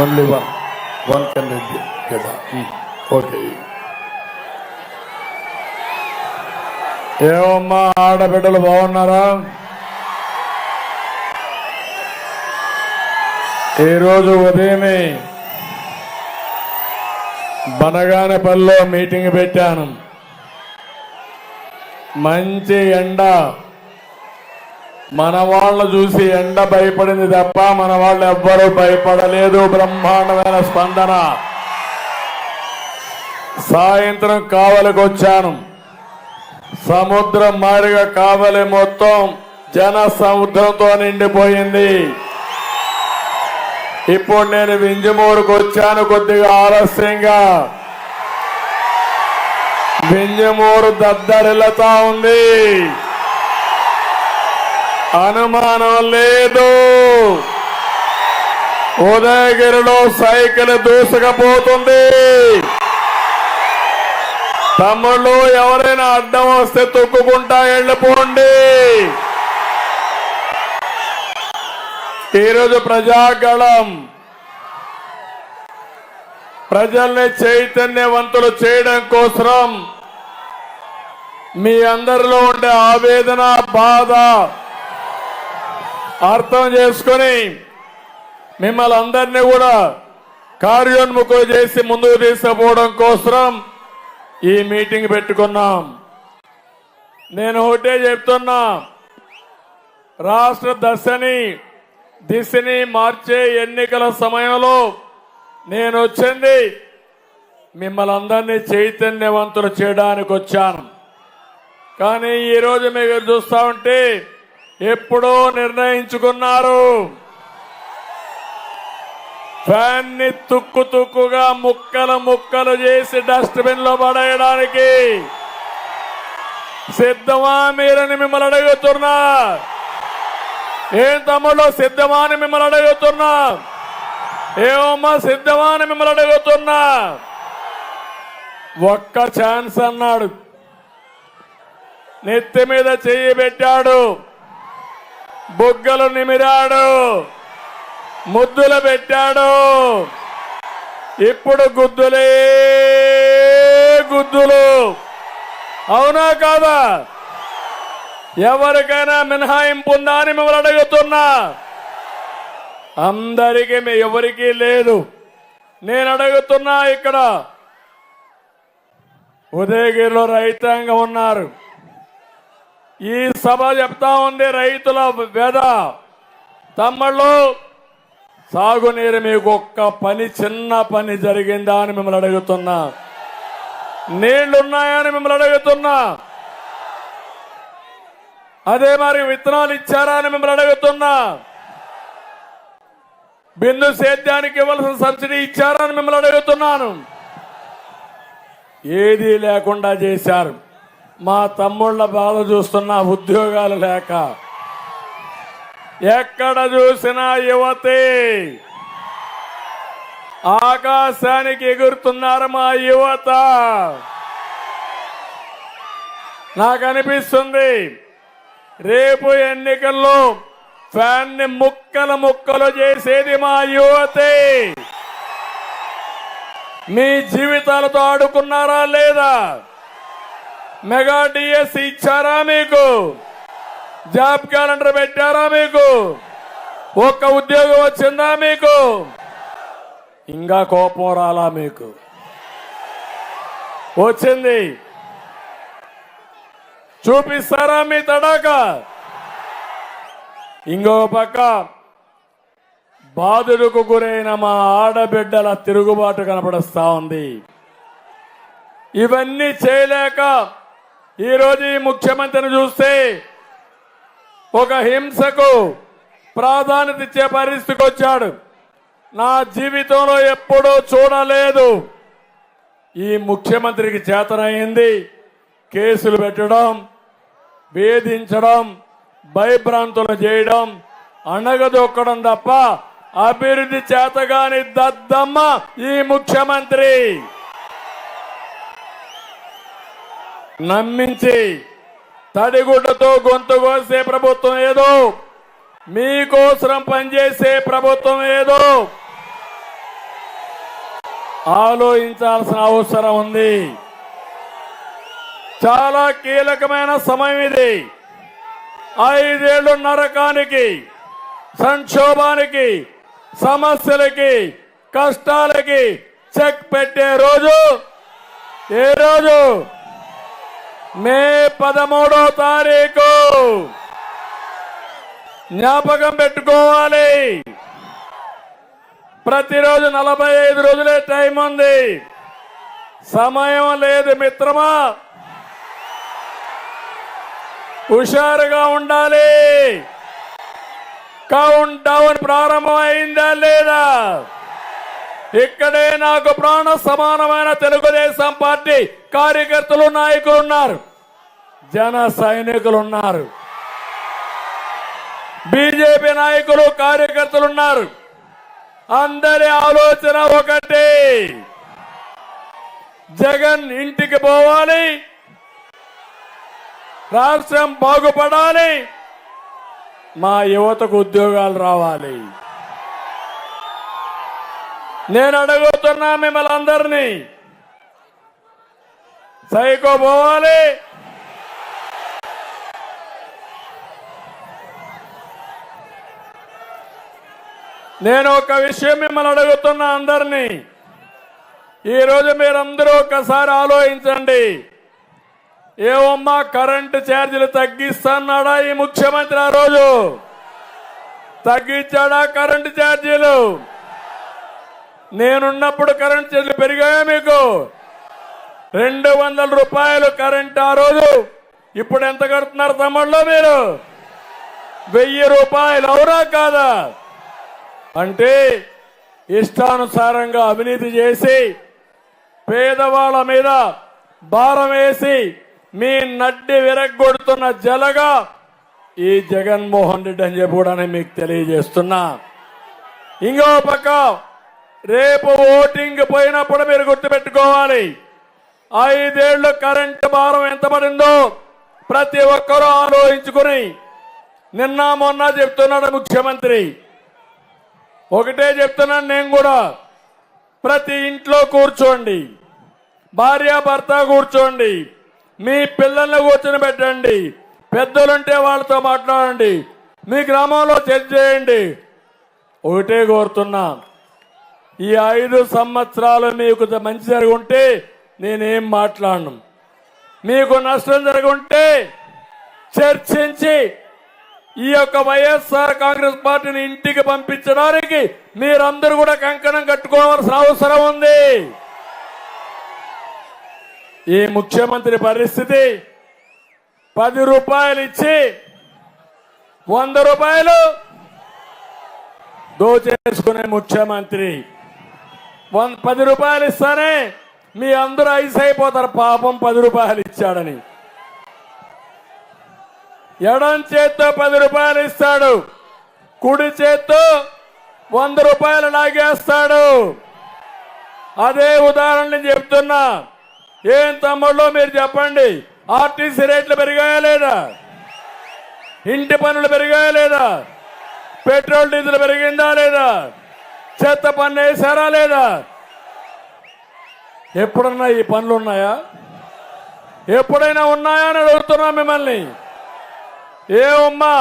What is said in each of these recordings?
Only one can కదా. Okay. ఏమమ్మా ఆడబిడ్డలు బాగున్నారా? ఈరోజు ఉదయమే బనగానపల్లిలో మీటింగ్ పెట్టాను. మంచి ఎండ, మన వాళ్ళు చూసి ఎండ భయపడింది తప్ప మన వాళ్ళు ఎవ్వరూ భయపడలేదు. బ్రహ్మాండమైన స్పందన. సాయంత్రం కావలికి వచ్చాను. సముద్రం మారిగా కావలి మొత్తం జన సముద్రంతో నిండిపోయింది. ఇప్పుడు నేను వింజమూరుకు వచ్చాను కొద్దిగా ఆలస్యంగా. వింజమూరు దద్దరిల్లుతా ఉంది, అనుమానం లేదు. ఉదయగిరిలో సైకిల్ దూసుకుపోతుంది. తమ్ముళ్ళు ఎవరైనా అడ్డం వస్తే తొక్కుకుంటా వెళ్ళిపోండి. ఈరోజు ప్రజాగళం ప్రజల్ని చైతన్యవంతులు చేయడం కోసం మీ అందరిలో ఉండే ఆవేదన, బాధ అర్థం చేసుకొని మిమ్మల్ని అందరినీ కూడా కార్యోన్ముఖులు చేసి ముందుకు తీసుకుపోవడం కోసం ఈ మీటింగ్ పెట్టుకున్నాం. నేను ఒకటే చెప్తున్నా, రాష్ట్ర దిశని మార్చే ఎన్నికల సమయంలో నేను వచ్చింది మిమ్మల్ని అందరినీ చైతన్యవంతులు చేయడానికి వచ్చాను. కానీ ఈరోజు మీరు చూస్తా ఉంటే ఎప్పుడో నిర్ణయించుకున్నారు ఫ్యాన్ ని తుక్కుగా ముక్కలు చేసి డస్ట్బిన్ లో పడేయడానికి సిద్ధమా మీరని మిమ్మల్ని అడుగుతున్నా. ఏం తమ్ముళ్ళు సిద్ధమా అని మిమ్మల్ని అడుగుతున్నా. ఏమమ్మా సిద్ధమా అని మిమ్మల్ని అడుగుతున్నా. ఒక్క ఛాన్స్ అన్నాడు, నెత్తి మీద చెయ్యి పెట్టాడు, బుగ్గలు నిమిరాడు, ముద్దులు పెట్టాడు. ఇప్పుడు గుద్దులే గుద్దులు. అవునా కాదా? ఎవరికైనా మినహాయింపు ఉందా అని మిమ్మల్ని అడుగుతున్నా. అందరికీ ఎవరికీ లేదు. నేను అడుగుతున్నా, ఇక్కడ ఉదయగిరిలో రైతాంగం ఉన్నారు. ఈ సభ చెప్తా ఉంది రైతుల వ్యధ. తమ్ముళ్ళు, సాగునీరు మీకు ఒక్క పని, చిన్న పని జరిగిందా అని మిమ్మల్ని అడుగుతున్నా. నీళ్లున్నాయా అని మిమ్మల్ని అడుగుతున్నా. అదే మరి విత్తనాలు ఇచ్చారా అని మిమ్మల్ని అడుగుతున్నా. బిందు సేద్యానికి ఇవ్వాల్సిన సబ్సిడీ ఇచ్చారా అని మిమ్మల్ని అడుగుతున్నాను. ఏదీ లేకుండా చేశారు. మా తమ్ముళ్ల బాధ చూస్తున్నా, ఉద్యోగాలు లేక. ఎక్కడ చూసినా యువతే ఆకాశానికి ఎగురుతున్నారు మా యువత. నాకు అనిపిస్తుంది రేపు ఎన్నికల్లో ఫ్యాన్ ని ముక్కలు చేసేది మా యువతే. మీ జీవితాలతో ఆడుకున్నారా లేదా? మెగా డిఎస్ ఇచ్చారా మీకు? జాబ్ క్యాలెండర్ పెట్టారా మీకు? ఒక్క ఉద్యోగం వచ్చిందా మీకు? ఇంకా కోపం రాలా మీకు? వచ్చింది. చూపిస్తారా మీ తడాక? ఇంకో పక్క బాధలకు గురైన మా ఆడబిడ్డల తిరుగుబాటు కనపడుస్తా ఉంది. ఇవన్నీ చేయలేక ఈరోజు ఈ ముఖ్యమంత్రిని చూస్తే ఒక హింసకు ప్రాధాన్యత ఇచ్చే పరిస్థితికి వచ్చాడు. నా జీవితంలో ఎప్పుడూ చూడలేదు. ఈ ముఖ్యమంత్రికి చేతనైంది కేసులు పెట్టడం, వేధించడం, భయభ్రాంతులు చేయడం, అణగదొక్కడం తప్ప అభివృద్ధి చేతగాని దద్దమ్మ ఈ ముఖ్యమంత్రి. నమ్మించి తడిగుడ్డతో గొంతు కోసే ప్రభుత్వం ఏదో, మీకోసం పనిచేసే ప్రభుత్వం ఏదో, ఆలోచించాల్సిన అవసరం ఉంది. చాలా కీలకమైన సమయం ఇది. 5 ఏళ్లు నరకానికి, సంక్షోభానికి, సమస్యలకి, కష్టాలకి చెక్ పెట్టే రోజు ఏ రోజు? మే 13వ తారీఖు. జ్ఞాపకం పెట్టుకోవాలి. ప్రతిరోజు 45 రోజులే టైం ఉంది. సమయం లేదు మిత్రమా. హుషారుగా ఉండాలి. కౌంట్ డౌన్ ప్రారంభమైందా లేదా? ఇక్కడే నాకు ప్రాణ సమానమైన తెలుగుదేశం పార్టీ కార్యకర్తలు, నాయకులు ఉన్నారు, జన సైనికులు ఉన్నారు, బీజేపీ నాయకులు, కార్యకర్తలు ఉన్నారు. అందరి ఆలోచన ఒకటే, జగన్ ఇంటికి పోవాలి, రాష్ట్రం బాగుపడాలి, మా యువతకు ఉద్యోగాలు రావాలి. నేను అడుగుతున్నా మిమ్మల్ని అందరినీ, సైకో పోవాలి, నేను ఒక విషయం మిమ్మల్ని అడుగుతున్నా అందరినీ. ఈరోజు మీరందరూ ఒకసారి ఆలోచించండి. ఏమమ్మా కరెంటు ఛార్జీలు తగ్గిస్తున్నాడా ఈ ముఖ్యమంత్రి? ఆ రోజు తగ్గించాడా కరెంటు ఛార్జీలు? నేనున్నప్పుడు కరెంటు ఛార్జీలు పెరిగాయా మీకు? 200 రూపాయలు కరెంట్ ఆ రోజు. ఇప్పుడు ఎంత కడుతున్నారు తమ్ముళ్ళు మీరు? 1000 రూపాయలు. అవునా కాదా? అంటే ఇష్టానుసారంగా అవినీతి చేసి పేదవాళ్ళ మీద భారం వేసి మీ నడ్డి విరగ్గొడుతున్న జలగా ఈ జగన్మోహన్ రెడ్డి అని చెప్పి కూడా మీకు తెలియజేస్తున్నా. ఇంకో పక్క రేపు ఓటింగ్ పోయినప్పుడు మీరు గుర్తుపెట్టుకోవాలి, 5 ఏళ్లు కరెంటు భారం ఎంత పడిందో ప్రతి ఒక్కరూ ఆలోచించుకుని, నిన్న మొన్న చెప్తున్నాడు ముఖ్యమంత్రి, ఒకటే చెప్తున్నాను నేను కూడా, ప్రతి ఇంట్లో కూర్చోండి, భార్యాభర్త కూర్చోండి, మీ పిల్లల్ని కూర్చొని పెట్టండి, పెద్దలుంటే వాళ్ళతో మాట్లాడండి, మీ గ్రామంలో చర్చ చేయండి. ఒకటే కోరుతున్నా, ఈ 5 సంవత్సరాలు మీకు మంచి జరుగుంటే నేనేం మాట్లాడను, మీకు నష్టం జరుగుంటే చర్చించి ఈ యొక్క వైఎస్ఆర్ కాంగ్రెస్ పార్టీని ఇంటికి పంపించడానికి మీరందరూ కూడా కంకణం కట్టుకోవాల్సిన అవసరం ఉంది. ఈ ముఖ్యమంత్రి పరిస్థితి 10 రూపాయలు ఇచ్చి 100 రూపాయలు దోచేసుకునే ముఖ్యమంత్రి. 10 రూపాయలు ఇస్తానే మీ అందరూ ఐస్ అయిపోతారు, పాపం 10 రూపాయలు ఇచ్చాడని. ఎడం చేత్తో 10 రూపాయలు ఇస్తాడు, కుడి చేత్తో 100 రూపాయలు లాగేస్తాడు. అదే ఉదాహరణ నేను చెప్తున్నా. ఏం తమ్ముళ్ళు మీరు చెప్పండి, ఆర్టీసీ రేట్లు పెరిగాయా లేదా? ఇంటి పన్నులు పెరిగాయా లేదా? పెట్రోల్ డీజిల్ పెరిగిందా లేదా? చెత్త పన్ను వేసారా లేదా? ఎప్పుడన్నా ఈ పనులు ఉన్నాయా? ఎప్పుడైనా ఉన్నాయా అని అడుగుతున్నా మిమ్మల్ని. ఏమమ్మా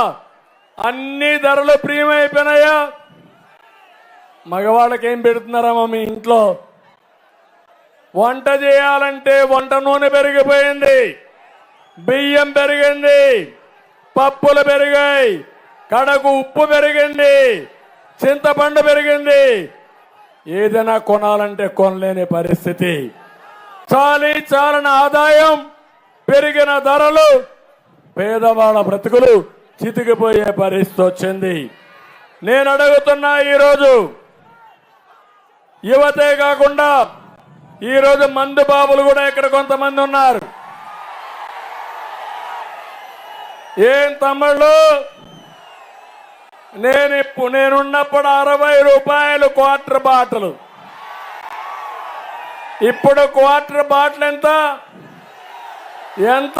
అన్ని ధరలు ప్రియమైపోయినాయా? మగవాళ్ళకి ఏం పెడుతున్నారమ్మా మీ ఇంట్లో? వంట చేయాలంటే వంట నూనె పెరిగిపోయింది, బియ్యం పెరిగింది, పప్పులు పెరిగాయి, కడకు ఉప్పు పెరిగింది, చింతపండు పెరిగింది. ఏదైనా కొనాలంటే కొనలేని పరిస్థితి. చాలని ఆదాయం, పెరిగిన ధరలు, పేదవాళ్ళ బ్రతుకులు చితికిపోయే పరిస్థితి వచ్చింది. నేను అడుగుతున్నా, ఈరోజు యువతే కాకుండా ఈరోజు మందు బాబులు కూడా ఇక్కడ కొంతమంది ఉన్నారు. ఏం తమ్ముళ్ళు, నేనున్నప్పుడు 60 రూపాయలు క్వార్టర్ బాటిల్, ఇప్పుడు క్వార్టర్ బాటిల్ ఎంత?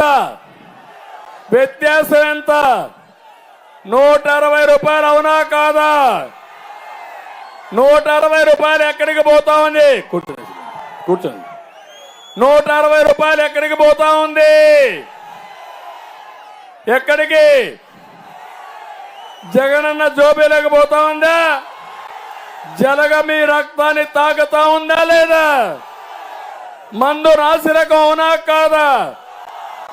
వ్యత్యాసం ఎంత? 160 రూపాయలు. అవునా కాదా? 160 రూపాయలు ఎక్కడికి పోతామని కూర్చోండి. 160 రూపాయలు ఎక్కడికి పోతా ఉంది? ఎక్కడికి? జగనన్న జోబీలకు పోతా ఉందా? జలగ మీ రక్తాన్ని తాగుతా ఉందా లేదా? మందు నాసిరకం అవునా కాదా?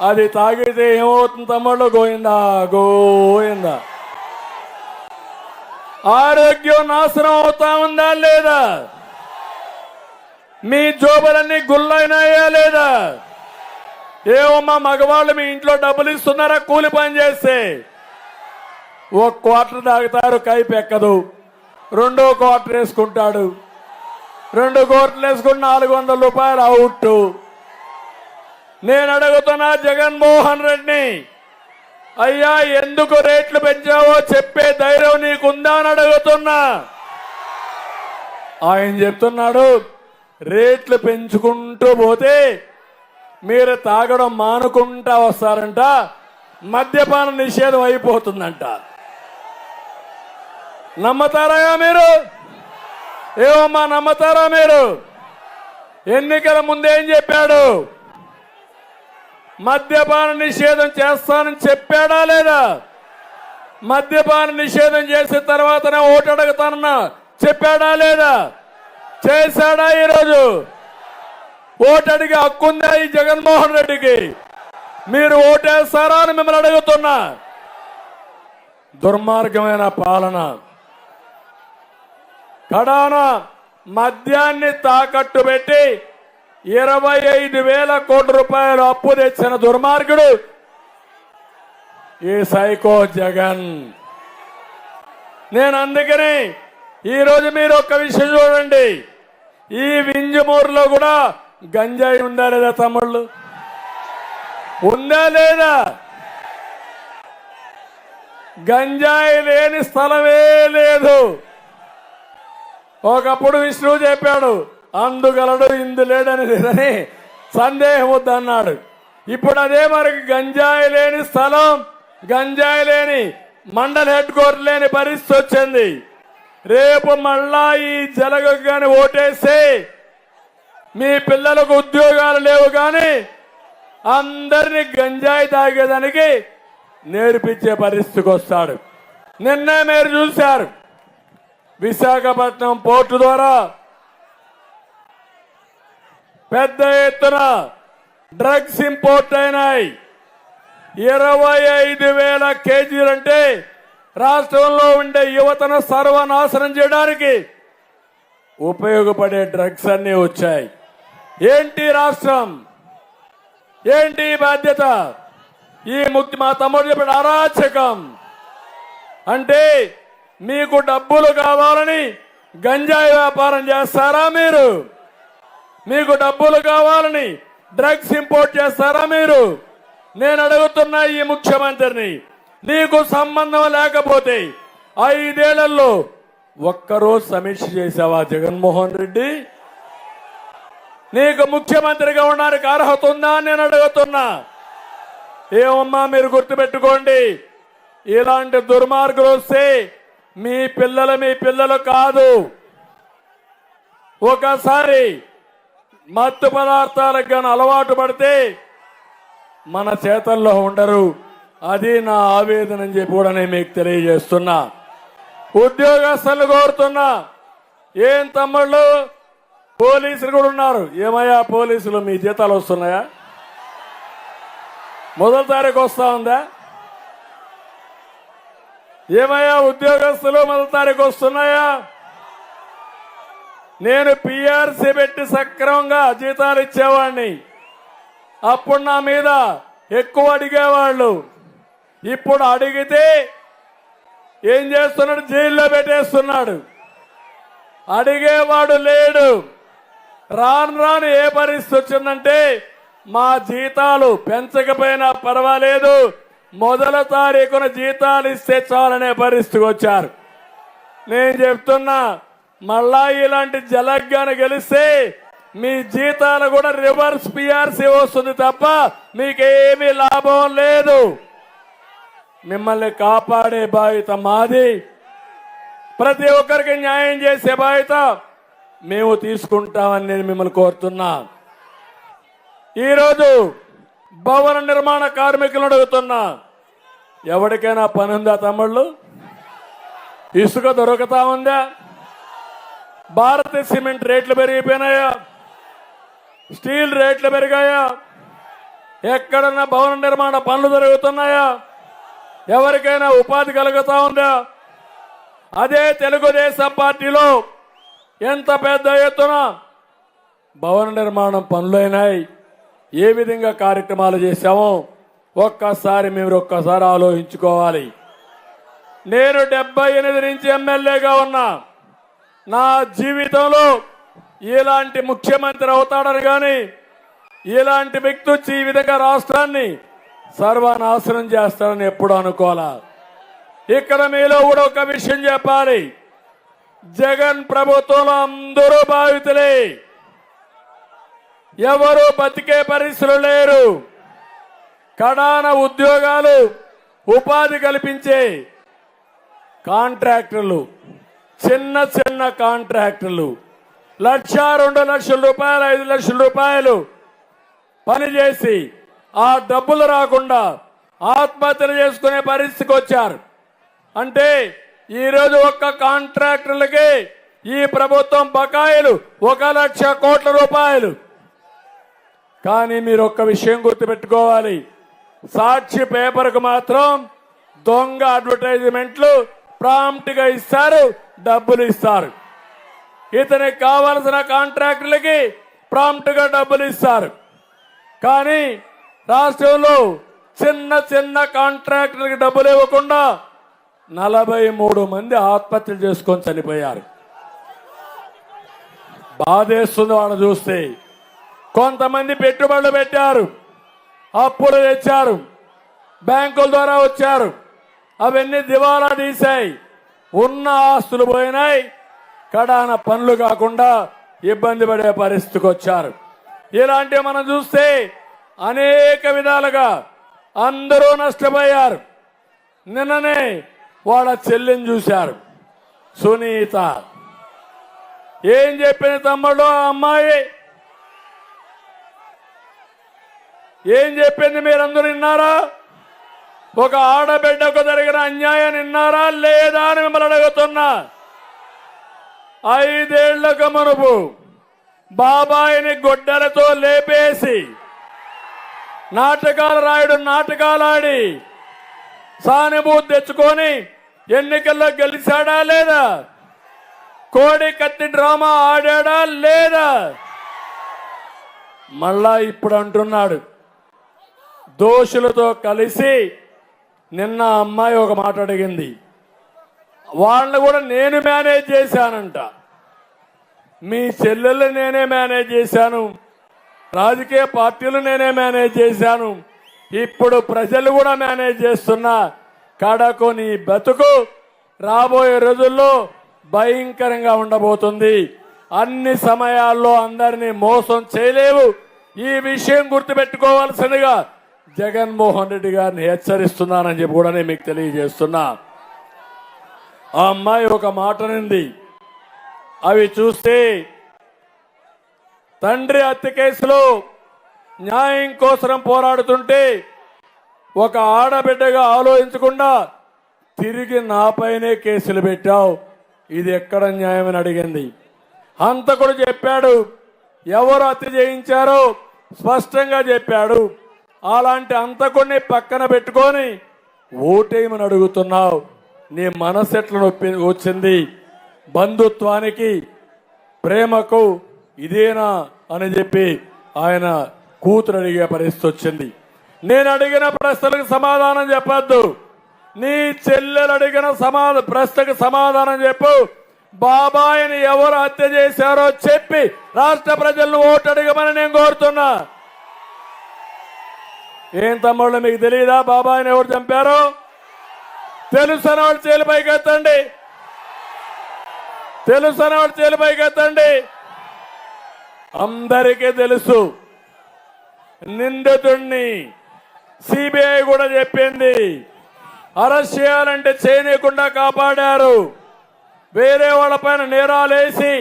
అది తాగితే ఏమవుతుంది తమ్ముళ్ళు? గోయిందా గోయిందా. ఆరోగ్యం నాశనం అవుతా ఉందా లేదా? మీ జోబులన్నీ గుళ్ళైనాయా లేదా? ఏమమ్మా మగవాళ్ళు మీ ఇంట్లో డబ్బులు ఇస్తున్నారా కూలి పని చేస్తే? ఒక క్వార్టర్ తాగుతారు, కైపు ఎక్కదు. రెండో క్వార్టర్ వేసుకుంటాడు. 2 క్వార్టర్లు వేసుకుని 400 రూపాయలు అవుట్. నేను అడుగుతున్నా జగన్మోహన్ రెడ్డిని, అయ్యా ఎందుకు రేట్లు పెంచావో చెప్పే ధైర్యం నీకుందా అని అడుగుతున్నా. ఆయన చెప్తున్నాడు రేట్లు పెంచుకుంటూ పోతే మీరు తాగడం మానుకుంటా వస్తారంట, మద్యపాన నిషేధం అయిపోతుందంట. నమ్మతారా మీరు? ఏమమ్మా నమ్మతారా మీరు? ఎన్నికల ముందేం చెప్పాడు? మద్యపాన నిషేధం చేస్తానని చెప్పాడా లేదా? మద్యపాన నిషేధం చేసిన తర్వాతనే ఓటు అడుగుతానన్నా చెప్పాడా లేదా? చేశాడా? ఈరోజు ఓటు అడిగే హక్కుందా ఈ జగన్మోహన్ రెడ్డికి? మీరు ఓటేస్తారా అని మిమ్మల్ని అడుగుతున్నా. దుర్మార్గమైన పాలన. కడాన మద్యాన్ని తాకట్టు పెట్టి 25,000 కోట్ల రూపాయలు అప్పు తెచ్చిన దుర్మార్గుడు ఈ సైకో జగన్. నేను అందుకని ఈరోజు మీరు ఒక్క విషయం చూడండి, ఈ వింజమూరులో కూడా గంజాయి ఉందా లేదా తమ్ముళ్ళు? ఉందా లేదా? గంజాయి లేని స్థలమే లేదు. ఒకప్పుడు విష్ణువు చెప్పాడు అందుగలడు ఇందు లేడని లేదని, సందేహం వద్దన్నాడు. ఇప్పుడు అదే మనకి గంజాయి లేని స్థలం, గంజాయి లేని మండల హెడ్ క్వార్టర్ లేని పరిస్థితి వచ్చింది. రేపు మళ్ళా ఈ జలగకు కానీ ఓటేస్తే మీ పిల్లలకు ఉద్యోగాలు లేవు, కానీ అందరినీ గంజాయి తాగేదానికి నేర్పించే పరిస్థితికి వస్తాడు. నిన్నే మీరు చూశారు, విశాఖపట్నం పోర్టు ద్వారా పెద్ద ఎత్తున డ్రగ్స్ ఇంపోర్ట్ అయినాయి. 25,000 కేజీలంటే రాష్ట్రంలో ఉండే యువతను సర్వనాశనం చేయడానికి ఉపయోగపడే డ్రగ్స్ అన్ని వచ్చాయి. ఏంటి రాష్ట్రం? ఏంటి బాధ్యత? ఈ ముక్తి మా తమ్ముడు చెప్పిన అరాచకం. అంటే మీకు డబ్బులు కావాలని గంజాయి వ్యాపారం చేస్తారా మీరు? మీకు డబ్బులు కావాలని డ్రగ్స్ ఇంపోర్ట్ చేస్తారా మీరు? నేను అడుగుతున్నా ఈ ముఖ్యమంత్రిని, నీకు సంబంధం లేకపోతే 5 ఏళ్లలో ఒక్కరోజు సమీక్ష చేశావా జగన్మోహన్ రెడ్డి? నీకు ముఖ్యమంత్రిగా ఉండడానికి అర్హత ఉందా నేను అడుగుతున్నా. ఏమమ్మా మీరు గుర్తుపెట్టుకోండి, ఇలాంటి దుర్మార్గులు వస్తే మీ పిల్లలు కాదు. ఒకసారి మత్తు పదార్థాలకు గాని అలవాటు పడితే మన చేతల్లో ఉండరు. అది నా ఆవేదన అని చెప్పి కూడా నేను మీకు తెలియజేస్తున్నా. ఉద్యోగస్తులు కోరుతున్నా, ఏం తమ్ముళ్ళు పోలీసులు కూడా ఉన్నారు. ఏమయ్యా పోలీసులు మీ జీతాలు వస్తున్నాయా? మొదటి తారీఖు వస్తా ఉందా? ఏమయ్యా ఉద్యోగస్తులు మొదటి తారీఖు వస్తున్నాయా? నేను పిఆర్సీ పెట్టి సక్రమంగా జీతాలు ఇచ్చేవాడిని. అప్పుడు నా మీద ఎక్కువ అడిగేవాళ్ళు. ఇప్పుడు అడిగితే ఏం చేస్తున్నాడు? జైల్లో పెట్టేస్తున్నాడు. అడిగేవాడు లేడు. రాను రాను ఏ పరిస్థితి వచ్చిందంటే మా జీతాలు పెంచకపోయినా పర్వాలేదు, మొదటి తారీఖున జీతాలు ఇస్తే చాలనే పరిస్థితికి వచ్చారు. నేను చెప్తున్నా, మళ్ళా ఇలాంటి జలగ్గాను గెలిస్తే మీ జీతాలు కూడా రివర్స్ పిఆర్సీ వస్తుంది తప్ప మీకేమీ లాభం లేదు. మిమ్మల్ని కాపాడే బాధ్యత మాది. ప్రతి ఒక్కరికి న్యాయం చేసే బాధ్యత మేము తీసుకుంటామని నేను మిమ్మల్ని కోరుతున్నా. ఈరోజు భవన నిర్మాణ కార్మికులను అడుగుతున్నా, ఎవరికైనా పని ఉందా తమ్ముళ్ళు? ఇసుక దొరుకుతా ఉందా? భారతీయ సిమెంట్ రేట్లు పెరిగిపోయినాయా? స్టీల్ రేట్లు పెరిగాయా? ఎక్కడన్నా భవన నిర్మాణ పనులు జరుగుతున్నాయా? ఎవరికైనా ఉపాధి కలుగుతా ఉందా? అదే తెలుగుదేశం పార్టీలో ఎంత పెద్ద ఎత్తున భవన నిర్మాణం పనులైనాయి, ఏ విధంగా కార్యక్రమాలు చేశామో మీరు ఒక్కసారి ఆలోచించుకోవాలి. నేను 78 నుంచి ఎమ్మెల్యేగా ఉన్నా. నా జీవితంలో ఇలాంటి ముఖ్యమంత్రి అవుతాడని కానీ, ఇలాంటి వ్యక్తి వచ్చి ఈ విధంగా రాష్ట్రాన్ని సర్వనాశనం చేస్తాడని ఎప్పుడు అనుకోవాలా. ఇక్కడ మీలో కూడా ఒక విషయం చెప్పాలి, జగన్ ప్రభుత్వంలో అందరూ బాధితులే, ఎవరు బతికే పరిస్థితులు లేరు. కడాన ఉద్యోగాలు, ఉపాధి కల్పించే కాంట్రాక్టర్లు, చిన్న చిన్న కాంట్రాక్టర్లు 1,00,000, 2,00,000 రూపాయలు, 5,00,000 రూపాయలు పనిచేసి ఆ డబ్బులు రాకుండా ఆత్మహత్యలు చేసుకునే పరిస్థితికి వచ్చారు. అంటే ఈరోజు ఒక్క కాంట్రాక్టర్లకి ఈ ప్రభుత్వం బకాయిలు 1,00,000 కోట్ల రూపాయలు. కానీ మీరు ఒక్క విషయం గుర్తుపెట్టుకోవాలి, సాక్షి పేపర్కు మాత్రం దొంగ అడ్వర్టైజ్మెంట్లు ప్రాంప్ట్ గా ఇస్తారు, డబ్బులు ఇస్తారు. ఇతనికి కావలసిన కాంట్రాక్టులకి ప్రాంప్ట్ గా డబ్బులు ఇస్తారు. కానీ రాష్ట్రంలో చిన్న చిన్న కాంట్రాక్టులకి డబ్బులు ఇవ్వకుండా 43 మంది ఆత్మహత్యలు చేసుకొని చనిపోయారు. బాధేస్తుంది వాళ్ళు చూస్తే. కొంతమంది పెట్టుబడులు పెట్టారు, అప్పులు తెచ్చారు, బ్యాంకుల ద్వారా వచ్చారు, అవన్నీ దివాలా తీశాయి, ఉన్న ఆస్తులు పోయినాయి, కడాన పనులు కాకుండా ఇబ్బంది పడే పరిస్థితికి వచ్చారు. ఇలాంటివి మనం చూస్తే అనేక విధాలుగా అందరూ నష్టపోయారు. నిన్ననే వాళ్ళ చెల్లిని చూశారు, సునీత. ఏం చెప్పింది తమ్ముడు ఆ అమ్మాయి? ఏం చెప్పింది మీరందరూ విన్నారా? ఒక ఆడబిడ్డకు జరిగిన అన్యాయం విన్నారా లేదా అని మిమ్మల్ని అడుగుతున్నా. 5 ఏళ్లకు మునుపు బాబాయిని గొడ్డలతో లేపేసి నాటకాలు రాయుడు నాటకాలాడి సానుభూతి తెచ్చుకొని ఎన్నికల్లో గెలిచాడా లేదా? కోడి కత్తి డ్రామా ఆడాడా లేదా? మళ్ళా ఇప్పుడు అంటున్నాడు. దోషులతో కలిసి నిన్న అమ్మాయి ఒక మాట అడిగింది, వాళ్ళని కూడా నేను మేనేజ్ చేశానంట. మీ చెల్లెళ్ళు నేనే మేనేజ్ చేశాను, రాజకీయ పార్టీలు నేనే మేనేజ్ చేశాను, ఇప్పుడు ప్రజలు కూడా మేనేజ్ చేస్తున్నా. కడకు నీ బతుకు రాబోయే రోజుల్లో భయంకరంగా ఉండబోతుంది. అన్ని సమయాల్లో అందరినీ మోసం చేయలేవు. ఈ విషయం గుర్తుపెట్టుకోవాల్సిందిగా జగన్మోహన్ రెడ్డి గారిని హెచ్చరిస్తున్నానని చెప్పి కూడా నేను మీకు తెలియజేస్తున్నా. ఆ అమ్మాయి ఒక మాట నింది, అవి చూస్తే తండ్రి హత్య కేసులో న్యాయం కోసం పోరాడుతుంటే ఒక ఆడబిడ్డగా ఆలోచించకుండా తిరిగి నాపైనే కేసులు పెట్టావు, ఇది ఎక్కడ న్యాయమని అడిగింది. హంతకుడు చెప్పాడు, ఎవరు హత్య చేయించారో స్పష్టంగా చెప్పాడు. అలాంటి హంతకుడిని పక్కన పెట్టుకొని ఓటేయమని అడుగుతున్నావు. నీ మనసు ఎట్లా వచ్చింది? బంధుత్వానికి, ప్రేమకు ఇదేనా అని చెప్పి ఆయన కూతురు అడిగే పరిస్థితి వచ్చింది. నేను అడిగిన ప్రశ్నలకు సమాధానం చెప్పద్దు, నీ చెల్లెలు అడిగిన ప్రశ్నకు సమాధానం చెప్పు. బాబాయిని ఎవరు హత్య చేశారో చెప్పి రాష్ట్ర ప్రజలను ఓటు అడగమని నేను కోరుతున్నా. ఏం తమ్ముళ్ళు, మీకు తెలియదా బాబాయిని ఎవరు చంపారో? తెలుసని వాడు చేలిపైకి ఎత్తండి, తెలుసని వాడు చేలిపైకి ఎత్తండి. అందరికీ తెలుసు. నిందితుడిని సిబిఐ కూడా చెప్పింది, అరెస్ట్ చేయాలంటే చేయనీయకుండా కాపాడారు. వేరే వాళ్ళ పైన నేరాలేసి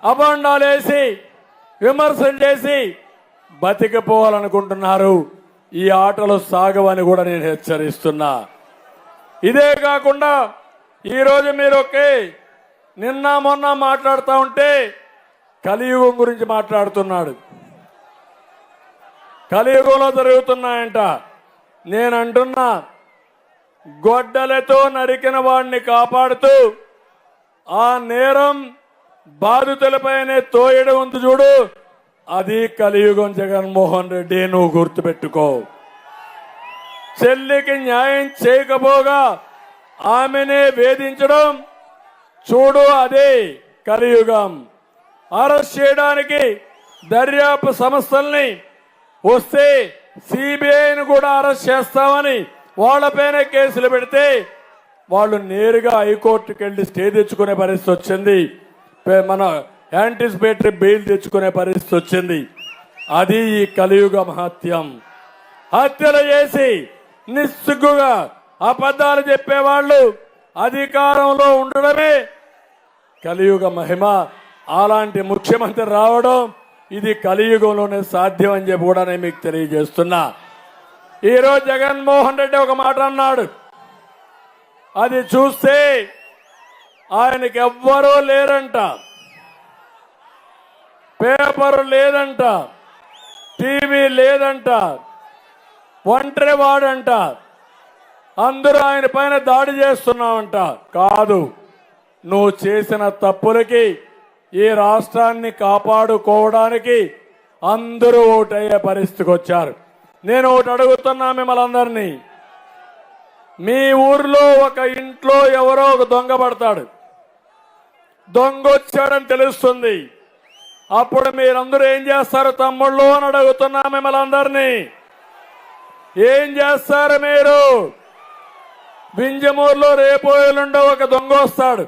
అభండాలేసి విమర్శలు చేసి బతికిపోవాలనుకుంటున్నారు. ఈ ఆటలు సాగవని కూడా నేను హెచ్చరిస్తున్నా. ఇదే కాకుండా ఈరోజు మీరు నిన్న మొన్న మాట్లాడుతూ ఉంటే కలియుగం గురించి మాట్లాడుతున్నాడు. కలియుగంలో జరుగుతున్నాయంట. నేను అంటున్నా, గొడ్డలతో నరికిన వాడిని కాపాడుతూ ఆ నేరం బాధితులపైనే తోయడం ఉంది చూడు, అది కలియుగం. జగన్మోహన్ రెడ్డి, నువ్వు గుర్తుపెట్టుకో. చెల్లికి న్యాయం చేయకపోగా ఆమెనే వేధించడం చూడు, అదే కలియుగం. అరెస్ట్ చేయడానికి దర్యాప్తు సంస్థల్ని వస్తే సిబిఐని కూడా అరెస్ట్ చేస్తామని వాళ్లపైన కేసులు పెడితే వాళ్ళు నేరుగా హైకోర్టుకు వెళ్లి స్టే తెచ్చుకునే పరిస్థితి వచ్చింది. మన యాంటిసిపేటరీ బెయిల్ తెచ్చుకునే పరిస్థితి వచ్చింది. అది ఈ కలియుగ మహత్యం. హత్యలు చేసి నిస్సిగ్గుగా అబద్ధాలు చెప్పేవాళ్ళు అధికారంలో ఉండడమే కలియుగ మహిమ. అలాంటి ముఖ్యమంత్రి రావడం ఇది కలియుగంలోనే సాధ్యం అని చెప్పి కూడా నేను మీకు తెలియజేస్తున్నా. ఈరోజు జగన్మోహన్ రెడ్డి ఒక మాట అన్నాడు, అది చూస్తే ఆయనకి ఎవ్వరూ లేరంట, పేపర్ లేదంట, టీవీ లేదంట, ఒంటరి వాడంట, అందరూ ఆయన పైన దాడి చేస్తున్నామంట. కాదు, నువ్వు చేసిన తప్పులకి ఈ రాష్ట్రాన్ని కాపాడుకోవడానికి అందరూ ఓటయ్యే పరిస్థితికి వచ్చారు. నేను ఒకటి అడుగుతున్నా మిమ్మల్ని అందరినీ, మీ ఊర్లో ఒక ఇంట్లో ఎవరో ఒక దొంగ పడతాడు, దొంగ వచ్చాడని తెలుస్తుంది. అప్పుడు మీరందరూ ఏం చేస్తారు తమ్ముళ్ళు అని అడుగుతున్నా మిమ్మల్ని అందరినీ. ఏం చేస్తారు మీరు? వింజమూరులో రేపు ఎల్లుండో ఒక దొంగ వస్తాడు,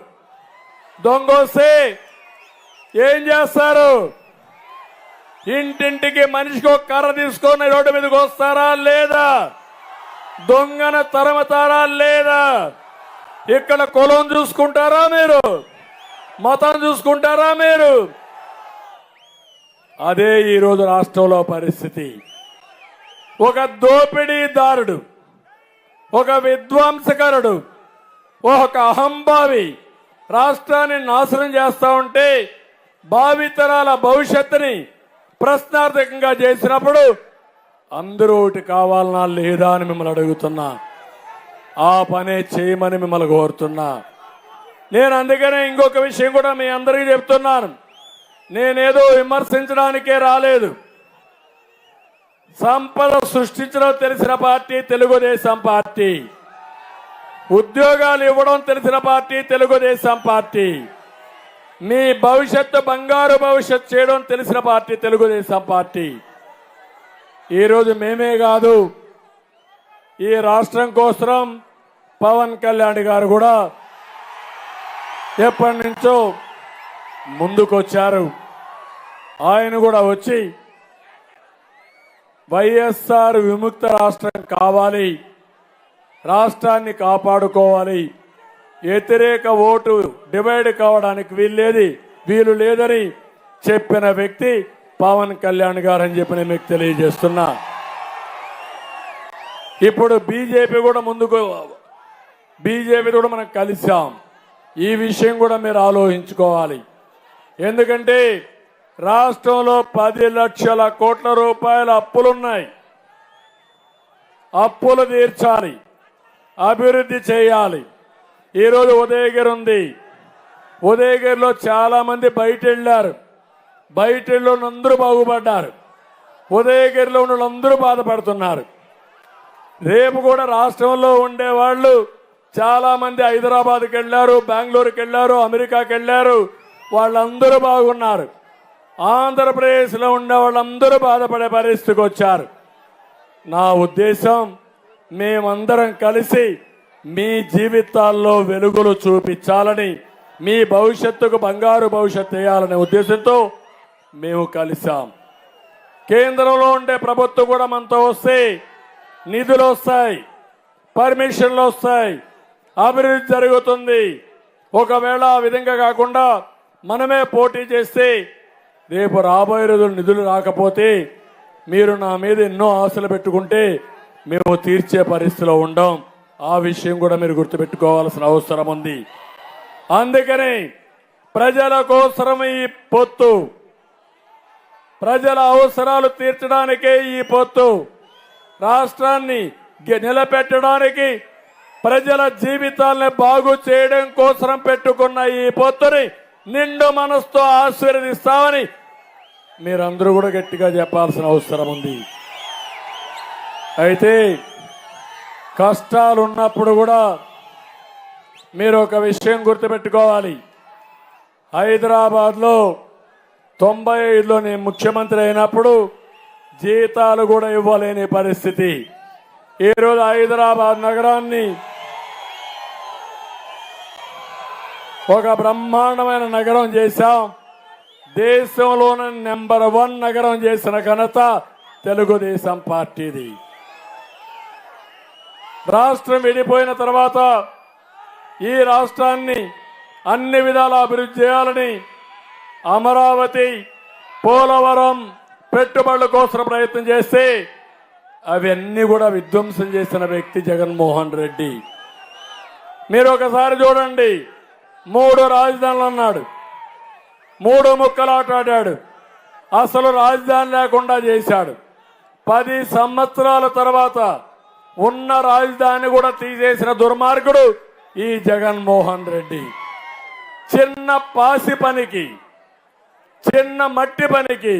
దొంగ వస్తే ఏం చేస్తారు? ఇంటింటికి మనిషికి ఒక కర్ర తీసుకొని రోడ్డు మీదకి వస్తారా లేదా? దొంగన తరమతారా లేదా? ఇక్కడ కులం చూసుకుంటారా మీరు? మతం చూసుకుంటారా మీరు? అదే ఈరోజు రాష్ట్రంలో పరిస్థితి. ఒక దోపిడీదారుడు, ఒక విధ్వంసకరుడు, ఒక అహంభావి రాష్ట్రాన్ని నాశనం చేస్తా ఉంటే భావితరాల భవిష్యత్తుని ప్రశ్నార్థకంగా చేసినప్పుడు అందరూ ఒకటి కావాలన్నా లేదా అని మిమ్మల్ని అడుగుతున్నా. ఆ పనే చేయమని మిమ్మల్ని కోరుతున్నా. నేను అందుకనే ఇంకొక విషయం కూడా మీ అందరికీ చెప్తున్నాను. నేనేదో విమర్శించడానికే రాలేదు. సంపద సృష్టించడం తెలిసిన పార్టీ తెలుగుదేశం పార్టీ, ఉద్యోగాలు ఇవ్వడం తెలిసిన పార్టీ తెలుగుదేశం పార్టీ, మీ భవిష్యత్తు బంగారు భవిష్యత్తు చేయడం తెలిసిన పార్టీ తెలుగుదేశం పార్టీ. ఈరోజు మేమే కాదు, ఈ రాష్ట్రం కోసం పవన్ కళ్యాణ్ గారు కూడా ఎప్పటి నుంచో ముందుకొచ్చారు. ఆయన కూడా వచ్చి వైఎస్ఆర్ విముక్త రాష్ట్రం కావాలి, రాష్ట్రాన్ని కాపాడుకోవాలి, వ్యతిరేక ఓటు డివైడ్ కావడానికి వీలు లేదని చెప్పిన వ్యక్తి పవన్ కళ్యాణ్ గారు అని చెప్పి నేను మీకు తెలియజేస్తున్నా. ఇప్పుడు బీజేపీ కూడా మనం కలిసాం. ఈ విషయం కూడా మీరు ఆలోచించుకోవాలి. ఎందుకంటే రాష్ట్రంలో 10 లక్షల కోట్ల రూపాయల అప్పులున్నాయి. అప్పులు తీర్చాలి, అభివృద్ధి చేయాలి. ఈరోజు ఉదయగిరి ఉంది. ఉదయగిరిలో చాలా మంది బయట వెళ్ళారు. బయట అందరూ బాగుపడ్డారు. ఉదయగిరిలో ఉన్న వాళ్ళందరూ బాధపడుతున్నారు. రేపు కూడా రాష్ట్రంలో ఉండేవాళ్ళు చాలా మంది హైదరాబాద్కి వెళ్ళారు, బెంగళూరుకి వెళ్ళారు, అమెరికాకి వెళ్ళారు. వాళ్ళందరూ బాగున్నారు. ఆంధ్రప్రదేశ్లో ఉండే వాళ్ళందరూ బాధపడే పరిస్థితికి వచ్చారు. నా ఉద్దేశం, మేమందరం కలిసి మీ జీవితాల్లో వెలుగులు చూపించాలని, మీ భవిష్యత్తుకు బంగారు భవిష్యత్తు వేయాలనే ఉద్దేశంతో మేము కలిసాం. కేంద్రంలో ఉండే ప్రభుత్వం కూడా మనతో వస్తే నిధులు వస్తాయి, పర్మిషన్లు వస్తాయి, అభివృద్ధి జరుగుతుంది. ఒకవేళ ఆ విధంగా కాకుండా మనమే పోటీ చేస్తే రేపు రాబోయే రోజులు నిధులు రాకపోతే మీరు నా మీద ఎన్నో ఆశలు పెట్టుకుంటే మేము తీర్చే పరిస్థితిలో ఉండం. ఆ విషయం కూడా మీరు గుర్తుపెట్టుకోవాల్సిన అవసరం ఉంది. అందుకని ప్రజల కోసరం ఈ పొత్తు, ప్రజల అవసరాలు తీర్చడానికే ఈ పొత్తు, రాష్ట్రాన్ని నిలబెట్టడానికి ప్రజల జీవితాలను బాగు చేయడం కోసం పెట్టుకున్న ఈ పొత్తుని నిండు మనసుతో ఆశీర్వదిస్తామని మీరందరూ కూడా గట్టిగా చెప్పాల్సిన అవసరం ఉంది. అయితే కష్టాలు ఉన్నప్పుడు కూడా మీరు ఒక విషయం గుర్తుపెట్టుకోవాలి. హైదరాబాద్లో 95లో నేను ముఖ్యమంత్రి అయినప్పుడు జీతాలు కూడా ఇవ్వలేని పరిస్థితి. ఈరోజు హైదరాబాద్ నగరాన్ని ఒక బ్రహ్మాండమైన నగరం చేశాం. దేశంలోనే నెంబర్ 1 నగరం చేసిన ఘనత తెలుగుదేశం పార్టీది. రాష్ట్రం విడిపోయిన తర్వాత ఈ రాష్ట్రాన్ని అన్ని విధాల అభివృద్ధి చేయాలని అమరావతి, పోలవరం పెట్టుబడుల కోసం ప్రయత్నం చేస్తే అవన్నీ కూడా విధ్వంసం చేసిన వ్యక్తి జగన్మోహన్ రెడ్డి. మీరు ఒకసారి చూడండి, 3 రాజధానులు అన్నాడు, 3 ముక్కలాటాడాడు, అసలు రాజధాని లేకుండా చేశాడు. 10 సంవత్సరాల తర్వాత ఉన్న రాజధాని కూడా తీసేసిన దుర్మార్గుడు ఈ జగన్మోహన్ రెడ్డి. చిన్న పాసి పనికి, చిన్న మట్టి పనికి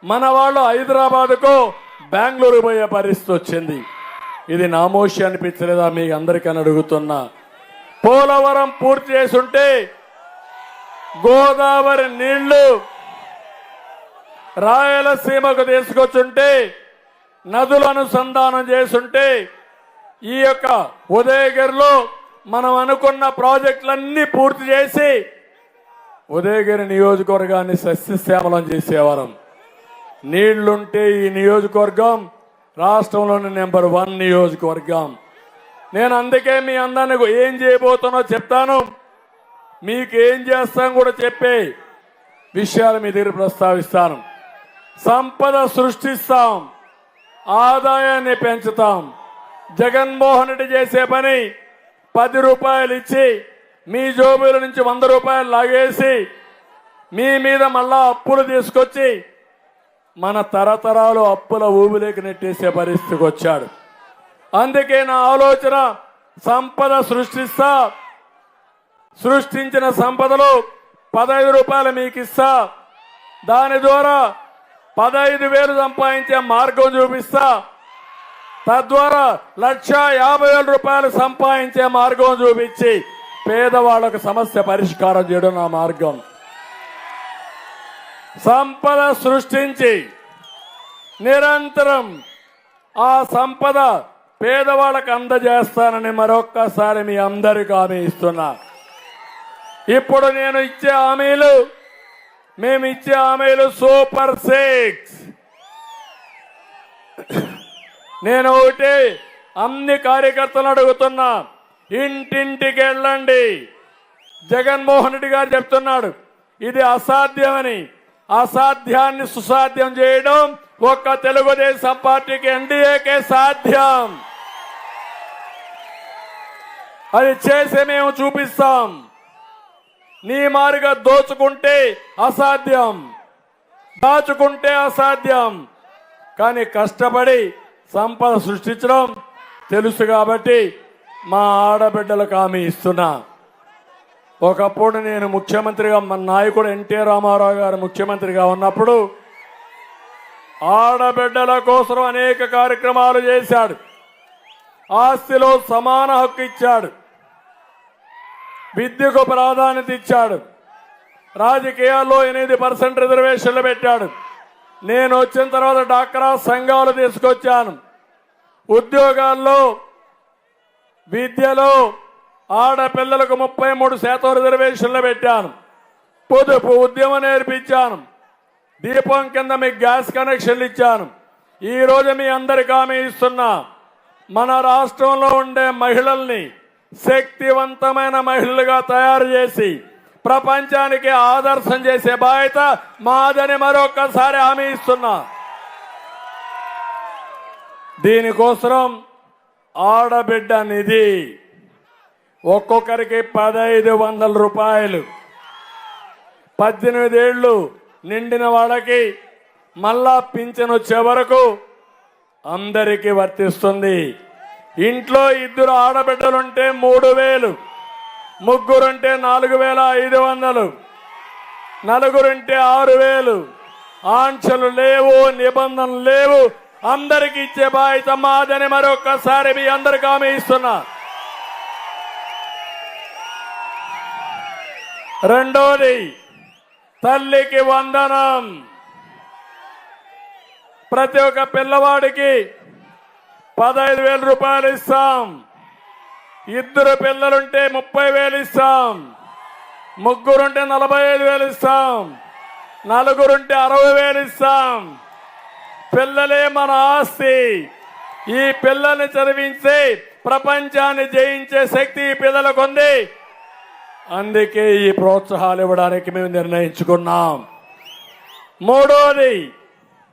మన వాళ్ళు హైదరాబాద్కు బెంగళూరు పోయే పరిస్థితి వచ్చింది. ఇది నామోషి అనిపించలేదా మీ అందరికని అడుగుతున్నా. పోలవరం పూర్తి చేసుంటే గోదావరి నీళ్లు రాయలసీమకు తీసుకొచ్చుంటే, నదులు అనుసంధానం చేసుంటే, ఈ యొక్క ఉదయగిరిలో మనం అనుకున్న ప్రాజెక్టులన్నీ పూర్తి చేసి ఉదయగిరి నియోజకవర్గాన్ని సస్యశ్యామలం చేసేవారం. నీళ్లుంటే ఈ నియోజకవర్గం రాష్ట్రంలోని నెంబర్ 1 నియోజకవర్గం. నేను అందుకే మీ అందరినీ ఏం చేయబోతున్నా చెప్తాను, మీకు ఏం చేస్తాం కూడా చెప్పే విషయాలు మీ దగ్గర ప్రస్తావిస్తాను. సంపద సృష్టిస్తాం, ఆదాయాన్ని పెంచుతాం. జగన్మోహన్ రెడ్డి చేసే పని 10 రూపాయలు ఇచ్చి మీ జోబుల నుంచి 100 రూపాయలు లాగేసి మీ మీద మళ్ళా అప్పులు తీసుకొచ్చి మన తరతరాలు అప్పుల ఊబిలోకి నెట్టేసే పరిస్థితికి వచ్చాడు. అందుకే నా ఆలోచన, సంపద సృష్టిస్తా, సృష్టించిన సంపదలో 15 రూపాయలు మీకు ఇస్తా, దాని ద్వారా 15,000 సంపాదించే మార్గం చూపిస్తా, తద్వారా 1,50,000 రూపాయలు సంపాదించే మార్గం చూపించి పేదవాళ్లకు సమస్య పరిష్కారం చేయడం నా మార్గం. సంపద సృష్టించి నిరంతరం ఆ సంపద పేదవాళ్ళకు అందజేస్తానని మరొక్కసారి మీ అందరికీ హామీ ఇస్తున్నా. ఇప్పుడు నేను ఇచ్చే హామీలు, మేము ఇచ్చే హామీలు సూపర్ 6. నేను ఒకటి అన్ని కార్యకర్తలను అడుగుతున్నా, ఇంటింటికి వెళ్ళండి. జగన్మోహన్ రెడ్డి గారు చెప్తున్నాడు ఇది అసాధ్యమని. అసాధ్యాన్ని సుసాధ్యం చేయడం ఒక్క తెలుగుదేశం పార్టీకి, ఎన్డీఏకే సాధ్యం. అది చేసి మేము చూపిస్తాం. నీ మారుగా దోచుకుంటే అసాధ్యం, దాచుకుంటే అసాధ్యం. కానీ కష్టపడి సంపద సృష్టించడం తెలుసు కాబట్టి మా ఆడబిడ్డలకు హామీ ఇస్తున్నా. ఒకప్పుడు నేను ముఖ్యమంత్రిగా, మన నాయకుడు ఎన్టీ రామారావు గారు ముఖ్యమంత్రిగా ఉన్నప్పుడు ఆడబిడ్డల కోసం అనేక కార్యక్రమాలు చేశాడు. ఆస్తిలో సమాన హక్కు ఇచ్చాడు, విద్యకు ప్రాధాన్యత ఇచ్చాడు, రాజకీయాల్లో 8% రిజర్వేషన్లు పెట్టాడు. నేను వచ్చిన తర్వాత డాక్రా సంఘాలు తీసుకొచ్చాను. ఉద్యోగాల్లో, విద్యలో ఆడపిల్లలకు 33% రిజర్వేషన్లు పెట్టాను. పొదుపు ఉద్యమం నేర్పించాను. దీపం కింద మీకు గ్యాస్ కనెక్షన్లు ఇచ్చాను. ఈ రోజు మీ అందరికీ హామీ ఇస్తున్నా, మన రాష్ట్రంలో ఉండే మహిళల్ని శక్తివంతమైన మహిళలుగా తయారు చేసి ప్రపంచానికి ఆదర్శం చేసే బాధ్యత మాదని మరొక్కసారి హామీ ఇస్తున్నా. దీనికోసం ఆడబిడ్డ నిధి ఒక్కొక్కరికి 1500 రూపాయలు, 18 ఏళ్లు నిండిన వాళ్ళకి మళ్ళా పింఛను వచ్చే వరకు అందరికీ వర్తిస్తుంది. ఇంట్లో 2 ఆడబిడ్డలుంటే 3000, ముగ్గురుంటే 4500, నలుగురుంటే 6000. ఆంక్షలు లేవు, నిబంధనలు లేవు. అందరికి ఇచ్చే బాధ్యత మాదని మరొక్కసారి మీ అందరికి హామీ ఇస్తున్నా. రెండోది, తల్లికి వందనం. ప్రతి ఒక్క పిల్లవాడికి 15,000 రూపాయలు ఇస్తాం. 2 పిల్లలుంటే 30,000 ఇస్తాం. ముగ్గురుంటే 45,000 ఇస్తాం. నలుగురుంటే 60,000 ఇస్తాం. పిల్లలే మన ఆస్తి. ఈ పిల్లల్ని చదివించి ప్రపంచాన్ని జయించే శక్తి ఈ పిల్లలకు ఉంది. అందుకే ఈ ప్రోత్సాహాలు ఇవ్వడానికి మేము నిర్ణయించుకున్నాం. మూడోది,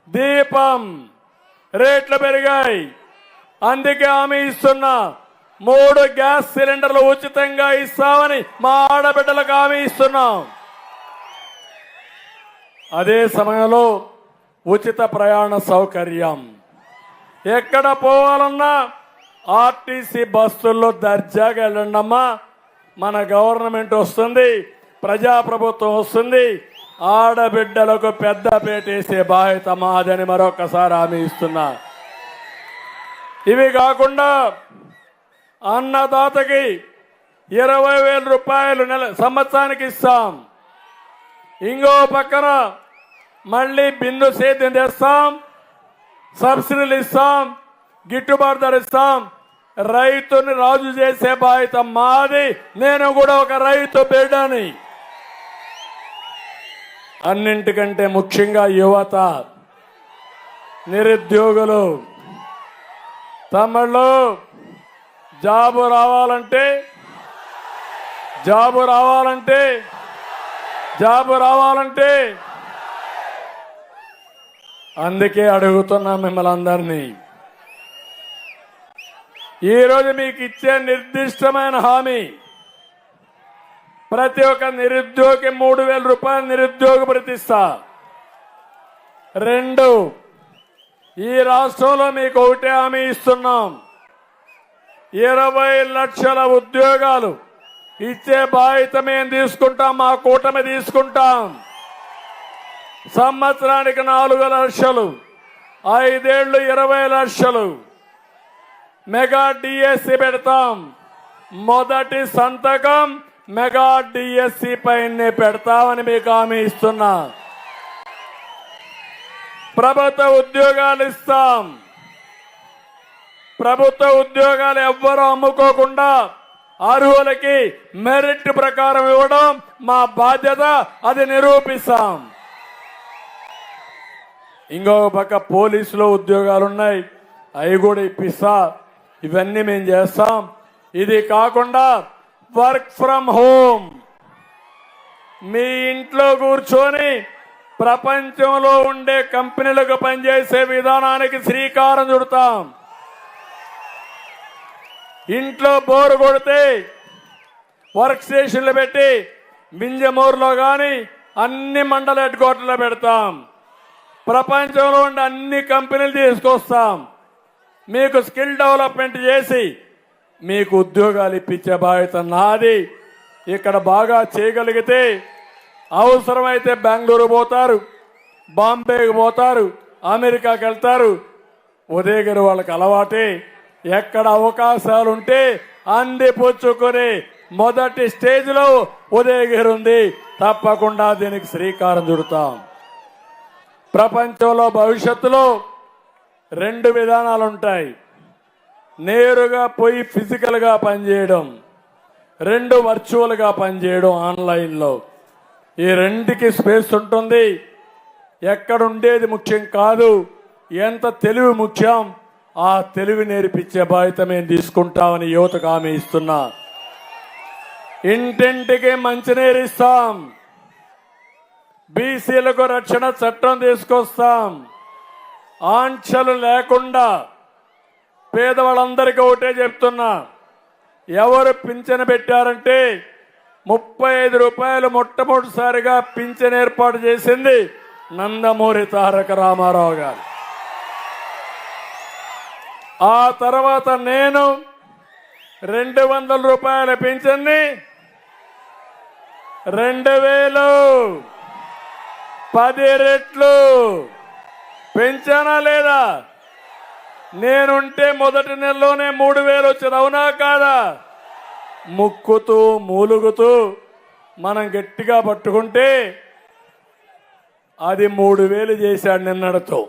దీపం రేట్లు పెరిగాయి. అందుకే హామీ ఇస్తున్నా, 3 గ్యాస్ సిలిండర్లు ఉచితంగా ఇస్తామని మా ఆడబిడ్డలకు హామీ ఇస్తున్నాం. అదే సమయంలో ఉచిత ప్రయాణ సౌకర్యం. ఎక్కడ పోవాలన్నా ఆర్టీసీ బస్సుల్లో దర్జాగా వెళ్ళండమ్మా. మన గవర్నమెంట్ వస్తుంది, ప్రజాప్రభుత్వం వస్తుంది. ఆడబిడ్డలకు పెద్ద పేటేసే బాధ్యత మాదని మరొకసారి హామీ ఇస్తున్నా. ఇవి కాకుండా అన్నదాతకి 20,000 రూపాయలు సంవత్సరానికి ఇస్తాం. ఇంకో పక్కన మళ్ళీ బిందు సేద్యం చేస్తాం, సబ్సిడీలు ఇస్తాం, గిట్టుబాటు ధర ఇస్తాం. రైతుని రాజు చేసే బాధ్యత మాది. నేను కూడా ఒక రైతు బిడ్డని. అన్నింటికంటే ముఖ్యంగా యువత, నిరుద్యోగులు. తమిళలో జాబు రావాలంటే అందుకే అడుగుతున్నా మిమ్మల్ని అందరినీ. ఈరోజు మీకు ఇచ్చే నిర్దిష్టమైన హామీ, ప్రతి ఒక్క నిరుద్యోగి 3,000 రూపాయలు నిరుద్యోగ భృతిస్తా. 2, ఈ రాష్ట్రంలో మీకు ఒకటే హామీ ఇస్తున్నాం, 20 లక్షల ఉద్యోగాలు ఇచ్చే బాధ్యత మేము తీసుకుంటాం. మా కూటమి తీసుకుంటాం. సంవత్సరానికి 4 లక్షలు, 5 ఏళ్లు 20 లక్షలు. మెగా డిఎస్సి పెడతాం. మొదటి సంతకం మెగా డిఎస్సి పైనే పెడతామని మీకు హామీ ఇస్తున్నా. ప్రభుత్వ ఉద్యోగాలు ఇస్తాం. ప్రభుత్వ ఉద్యోగాలు ఎవ్వరూ అమ్ముకోకుండా అర్హులకి మెరిట్ ప్రకారం ఇవ్వడం మా బాధ్యత. అది నిరూపిస్తాం. ఇంకొక పక్క పోలీసులో ఉద్యోగాలు ఉన్నాయి, అవి కూడా ఇప్పిస్తా. ఇవన్నీ మేము చేస్తాం. ఇది కాకుండా వర్క్ ఫ్రమ్ హోమ్, మీ ఇంట్లో కూర్చొని ప్రపంచంలో ఉండే కంపెనీలకు పనిచేసే విధానానికి శ్రీకారం చుడతాం. ఇంట్లో బోరు కొడితే వర్క్ స్టేషన్లు పెట్టి మింజమూరులో కానీ అన్ని మండల హెడ్ క్వార్టర్లో పెడతాం. ప్రపంచంలో ఉండే అన్ని కంపెనీలు తీసుకొస్తాం. మీకు స్కిల్ డెవలప్మెంట్ చేసి మీకు ఉద్యోగాలు ఇప్పించే బాధ్యత నాది. ఇక్కడ బాగా చేయగలిగితే అవసరమైతే బెంగళూరు పోతారు, బాంబేకి పోతారు, అమెరికాకి వెళ్తారు. ఉదయగిరి వాళ్ళకి అలవాటే. ఎక్కడ అవకాశాలు ఉంటే అందిపుచ్చుకుని మొదటి స్టేజ్లో ఉదయగిరి ఉంది. తప్పకుండా దీనికి శ్రీకారం చుడతాం. ప్రపంచంలో భవిష్యత్తులో 2 విధానాలు ఉంటాయి. నేరుగా పోయి ఫిజికల్గా పనిచేయడం, 2 వర్చువల్గా పనిచేయడం ఆన్లైన్లో. ఈ 2కి స్పేస్ ఉంటుంది. ఎక్కడుండేది ముఖ్యం కాదు, ఎంత తెలివి ముఖ్యం. ఆ తెలివి నేర్పించే బాధ్యత మేము తీసుకుంటామని యువతకు హామీ ఇస్తున్నా. ఇంటింటికి మంచినీరు ఇస్తాం, బీసీలకు రక్షణ చట్టం తీసుకొస్తాం, ఆంక్షలు లేకుండా పేదవాళ్ళందరికీ ఒకటే చెప్తున్నా, ఎవరు పింఛను పెట్టారంటే 35 రూపాయలు మొట్టమొదటిసారిగా పింఛన్ ఏర్పాటు చేసింది నందమూరి తారక రామారావు గారు. ఆ తర్వాత నేను 200 రూపాయల పింఛన్ని 2000 10 రెట్లు పెంచానా లేదా? నేనుంటే మొదటి నెలలోనే 3000 వచ్చేది, అవునా కాదా? ముక్కుతూ మూలుగుతూ మనం గట్టిగా పట్టుకుంటే అది 3000 చేశాడు నిన్నటితో.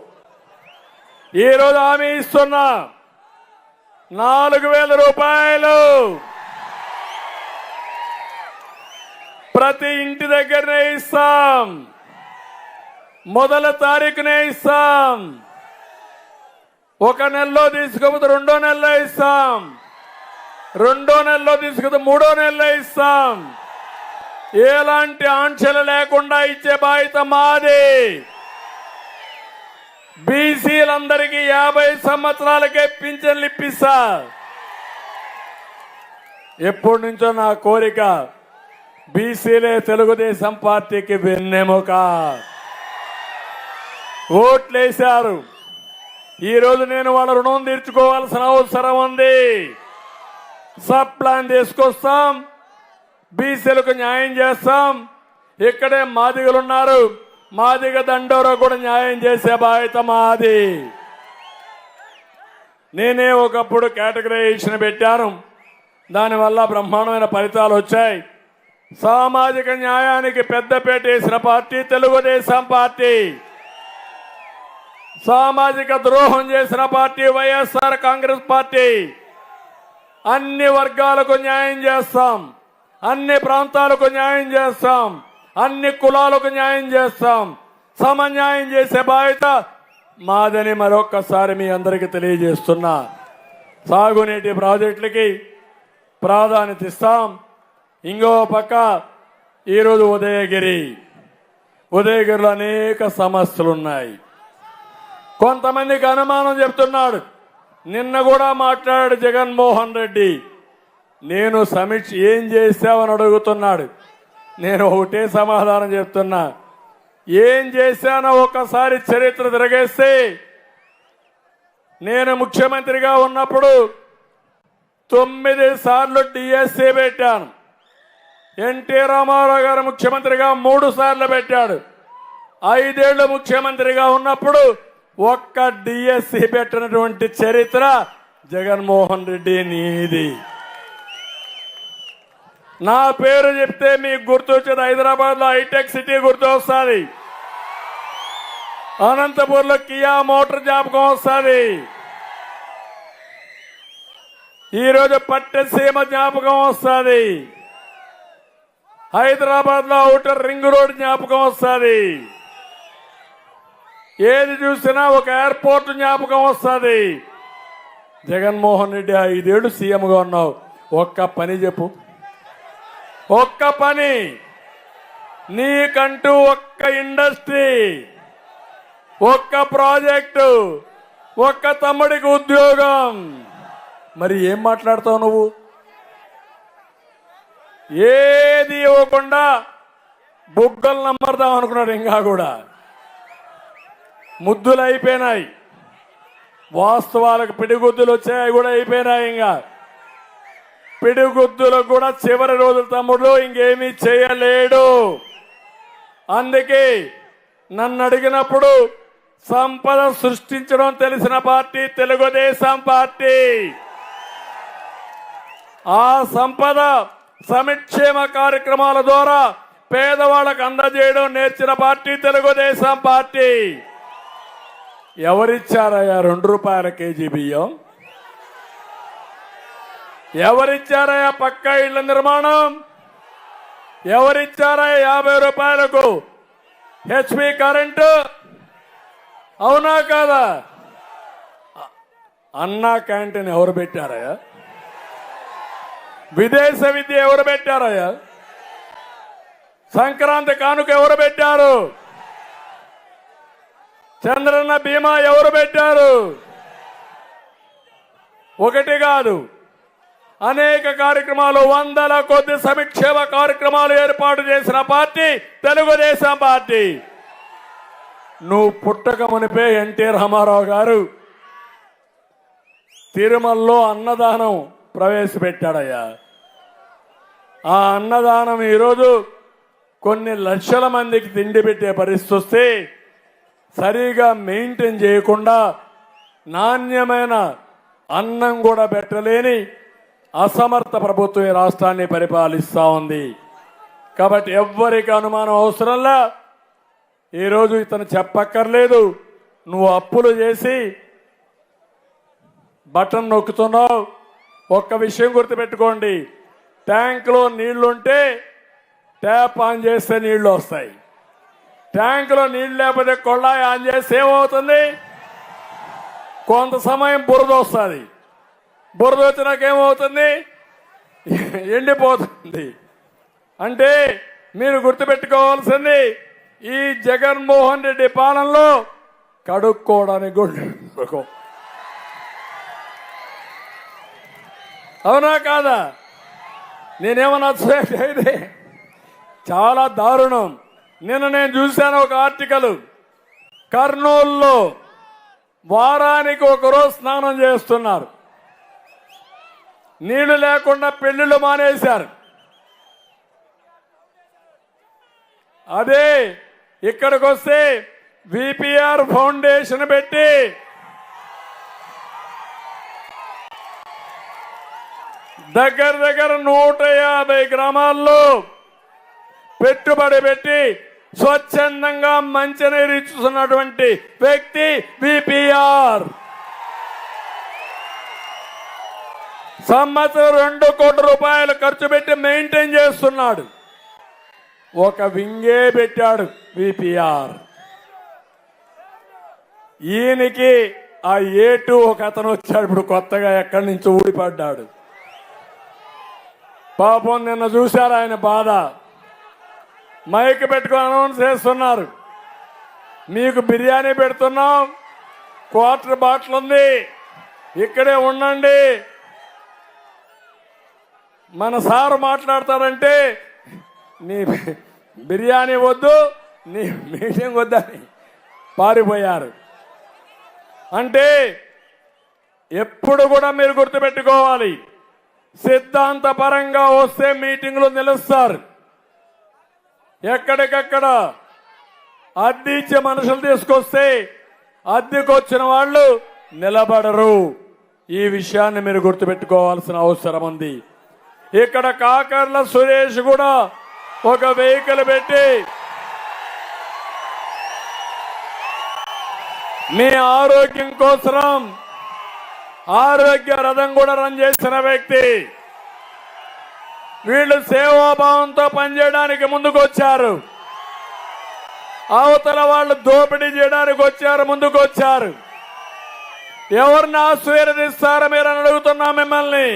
ఈరోజు హామీ ఇస్తున్నా 4000 రూపాయలు ప్రతి ఇంటి దగ్గరనే ఇస్తాం, మొదటి తారీఖునే ఇస్తాం. ఒక నెలలో తీసుకపోతే 2వ నెలలో ఇస్తాం, 2వ నెలలో తీసుకపోతే 3వ నెలలో ఇస్తాం. ఎలాంటి ఆంక్షలు లేకుండా ఇచ్చే బాధ్యత మాది. బీసీలందరికీ 50 సంవత్సరాలకే పింఛన్లు ఇప్పిస్తా. ఎప్పటి నుంచో నా కోరిక, బీసీలే తెలుగుదేశం పార్టీకి వెన్నెముక. ఓట్లేశారు. ఈరోజు నేను వాళ్ళ రుణం తీర్చుకోవాల్సిన అవసరం ఉంది. సబ్ ప్లాన్ తీసుకొస్తాం, బీసీలకు న్యాయం చేస్తాం. ఇక్కడే మాదిగలున్నారు, మాదిగ దండోరా కూడా న్యాయం చేసే బాధ్యత మాది. నేనే ఒకప్పుడు కేటగరైజేషన్ పెట్టాను, దానివల్ల బ్రహ్మాండమైన ఫలితాలు వచ్చాయి. సామాజిక న్యాయానికి పెద్దపీట వేసిన పార్టీ తెలుగుదేశం పార్టీ. సామాజిక ద్రోహం చేసిన పార్టీ వైఎస్ఆర్ కాంగ్రెస్ పార్టీ. అన్ని వర్గాలకు న్యాయం చేస్తాం, అన్ని ప్రాంతాలకు న్యాయం చేస్తాం, అన్ని కులాలకు న్యాయం చేస్తాం. సమన్యాయం చేసే బాధ్యత మాదని మరొక్కసారి మీ అందరికీ తెలియజేస్తున్నా. సాగునీటి ప్రాజెక్టులకి ప్రాధాన్యత ఇస్తాం. ఇంకో పక్క ఈరోజు ఉదయగిరిలో అనేక సమస్యలు ఉన్నాయి. కొంతమందికి అనుమానం చెప్తున్నాడు. నిన్న కూడా మాట్లాడాడు జగన్మోహన్ రెడ్డి. నేను సమీక్ష ఏం చేశావని అడుగుతున్నాడు. నేను ఒకటే సమాధానం చెప్తున్నా, ఏం చేశానో ఒకసారి చరిత్ర తిరగేస్తే, నేను ముఖ్యమంత్రిగా ఉన్నప్పుడు 9 సార్లు డిఎస్సీ పెట్టాను. ఎన్టీ రామారావు గారు ముఖ్యమంత్రిగా 3 సార్లు పెట్టాడు. 5 ఏళ్లు ముఖ్యమంత్రిగా ఉన్నప్పుడు ఒక్క డిఎస్సీ పెట్టినటువంటి చరిత్ర జగన్మోహన్ రెడ్డి నీది. నా పేరు చెప్తే మీకు గుర్తొచ్చేది హైదరాబాద్ లో హైటెక్ సిటీ గుర్తు వస్తుంది, అనంతపూర్లో కియా మోటార్ జ్ఞాపకం వస్తుంది, ఈరోజు పట్టసీమ జ్ఞాపకం వస్తుంది, హైదరాబాద్ లో ఔటర్ రింగ్ రోడ్ జ్ఞాపకం వస్తుంది, ఏది చూసినా ఒక ఎయిర్పోర్ట్ జ్ఞాపకం వస్తుంది. జగన్మోహన్ రెడ్డి 5 ఏళ్లు సీఎంగా ఉన్నావు, ఒక్క పని చెప్పు, ఒక్క పని. నీకంటూ ఒక్క ఇండస్ట్రీ, ఒక్క ప్రాజెక్టు, ఒక్క తమ్ముడికి ఉద్యోగం. మరి ఏం మాట్లాడతావు నువ్వు? ఏది ఇవ్వకుండా బుగ్గలు నమ్మర్దాం అనుకున్నాడు. ఇంకా కూడా ముద్దులు అయిపోయినాయి, వాస్తవాలకు పిడిగుద్దులు వచ్చాయి కూడా అయిపోయినాయి. ఇంకా పిడిగుద్దులకు కూడా చివరి రోజులు తమ్ముడు ఇంకేమీ చేయలేడు. అందుకే నన్ను అడిగినప్పుడు సంపద సృష్టించడం తెలిసిన పార్టీ తెలుగుదేశం పార్టీ. ఆ సంపద సంక్షేమ కార్యక్రమాల ద్వారా పేదవాళ్ళకు అందజేయడం నేర్చిన పార్టీ తెలుగుదేశం పార్టీ. ఎవరిచ్చారయ్యా 2 రూపాయల కేజీ బియ్యం? ఎవరిచ్చారయ్యా పక్కా ఇళ్ల నిర్మాణం? ఎవరిచ్చారయ్యా 50 రూపాయలకు హెచ్పి కరెంటు? అవునా కాదా? అన్నా క్యాంటీన్ ఎవరు పెట్టారయ్యా? విదేశ విద్య ఎవరు పెట్టారయ్యా? సంక్రాంతి కానుక ఎవరు పెట్టారు? చంద్రన్న బీమా ఎవరు పెట్టారు? ఒకటి కాదు, అనేక కార్యక్రమాలు, వందల కొద్ది సంక్షేమ కార్యక్రమాలు ఏర్పాటు చేసిన పార్టీ తెలుగుదేశం పార్టీ. నువ్వు పుట్టక మునిపే ఎన్టీ రామారావు గారు తిరుమలలో అన్నదానం ప్రవేశపెట్టాడయ్యా. ఆ అన్నదానం ఈరోజు కొన్ని లక్షల మందికి తిండి పెట్టే పరిస్థితి వస్తే సరిగా మెయింటైన్ చేయకుండా నాణ్యమైన అన్నం కూడా పెట్టలేని అసమర్థ ప్రభుత్వం ఈ రాష్ట్రాన్ని పరిపాలిస్తూ ఉంది. కాబట్టి ఎవ్వరికి అనుమానం అవసరంలా ఈరోజు ఇతను చెప్పక్కర్లేదు, నువ్వు అప్పులు చేసి బటన్ నొక్కుతున్నావు. ఒక్క విషయం గుర్తుపెట్టుకోండి, ట్యాంకులో నీళ్లుంటే ట్యాప్ ఆన్ చేస్తే నీళ్లు వస్తాయి. ట్యాంకులో నీళ్లు లేకపోతే కొళ్ళాయి ఆన్ చేస్తే ఏమవుతుంది? కొంత సమయం బురద వస్తుంది. బురద వచ్చినాకేమవుతుంది? ఎండిపోతుంది. అంటే మీరు గుర్తుపెట్టుకోవాల్సింది, ఈ జగన్మోహన్ రెడ్డి పాలనలో కడుక్కోవడానికి కూడా అవునా కాదా? నేనేమన్నా అయితే చాలా దారుణం. నిన్న నేను చూశాను ఒక ఆర్టికల్, కర్నూలులో వారానికి ఒకరోజు స్నానం చేస్తున్నారు, నీళ్లు లేకుండా పెళ్లిళ్ళు మానేశారు. అదే ఇక్కడికి వస్తే విపిఆర్ ఫౌండేషన్ పెట్టి దగ్గర దగ్గర 150 గ్రామాల్లో పెట్టుబడి పెట్టి స్వచ్ఛందంగా మంచినీరు ఇస్తున్నటువంటి వ్యక్తి విపిఆర్. సంవత్సరం 2 కోట్ల రూపాయలు ఖర్చు పెట్టి మెయింటైన్ చేస్తున్నాడు. ఒక వింగే పెట్టాడు విపిఆర్. ఈయనకి ఆ ఏటు ఒక అతను వచ్చాడు, ఇప్పుడు కొత్తగా ఎక్కడి నుంచి ఊడిపడ్డాడు. పాపం నిన్న చూశారు ఆయన బాధ. మైక్ పెట్టుకుని అనౌన్స్ చేస్తున్నారు, మీకు బిర్యానీ పెడుతున్నాం, క్వార్టర్ బాటిల్ ఉంది, ఇక్కడే ఉండండి. మన సారు మాట్లాడతారంటే నీ బిర్యానీ వద్దు, నీ మీటింగ్ వద్దని పారిపోయారు. అంటే ఎప్పుడు కూడా మీరు గుర్తుపెట్టుకోవాలి, సిద్ధాంతపరంగా వస్తే మీటింగ్లు నిలుస్తారు. ఎక్కడికక్కడ అద్దె ఇచ్చే మనుషులు తీసుకొస్తే అద్దెకొచ్చిన వాళ్ళు నిలబడరు. ఈ విషయాన్ని మీరు గుర్తుపెట్టుకోవాల్సిన అవసరం ఉంది. ఇక్కడ కాకర్ల సురేష్ కూడా ఒక వెహికల్ పెట్టి మీ ఆరోగ్యం కోసం ఆరోగ్య రథం కూడా రన్ చేసిన వ్యక్తి. వీళ్ళు సేవాభావంతో పనిచేయడానికి ముందుకు వచ్చారు. అవతల వాళ్ళు దోపిడీ చేయడానికి వచ్చారు, ముందుకు వచ్చారు. ఎవరిని ఆశీర్వదిస్తారో మీరు అని అడుగుతున్నా మిమ్మల్ని.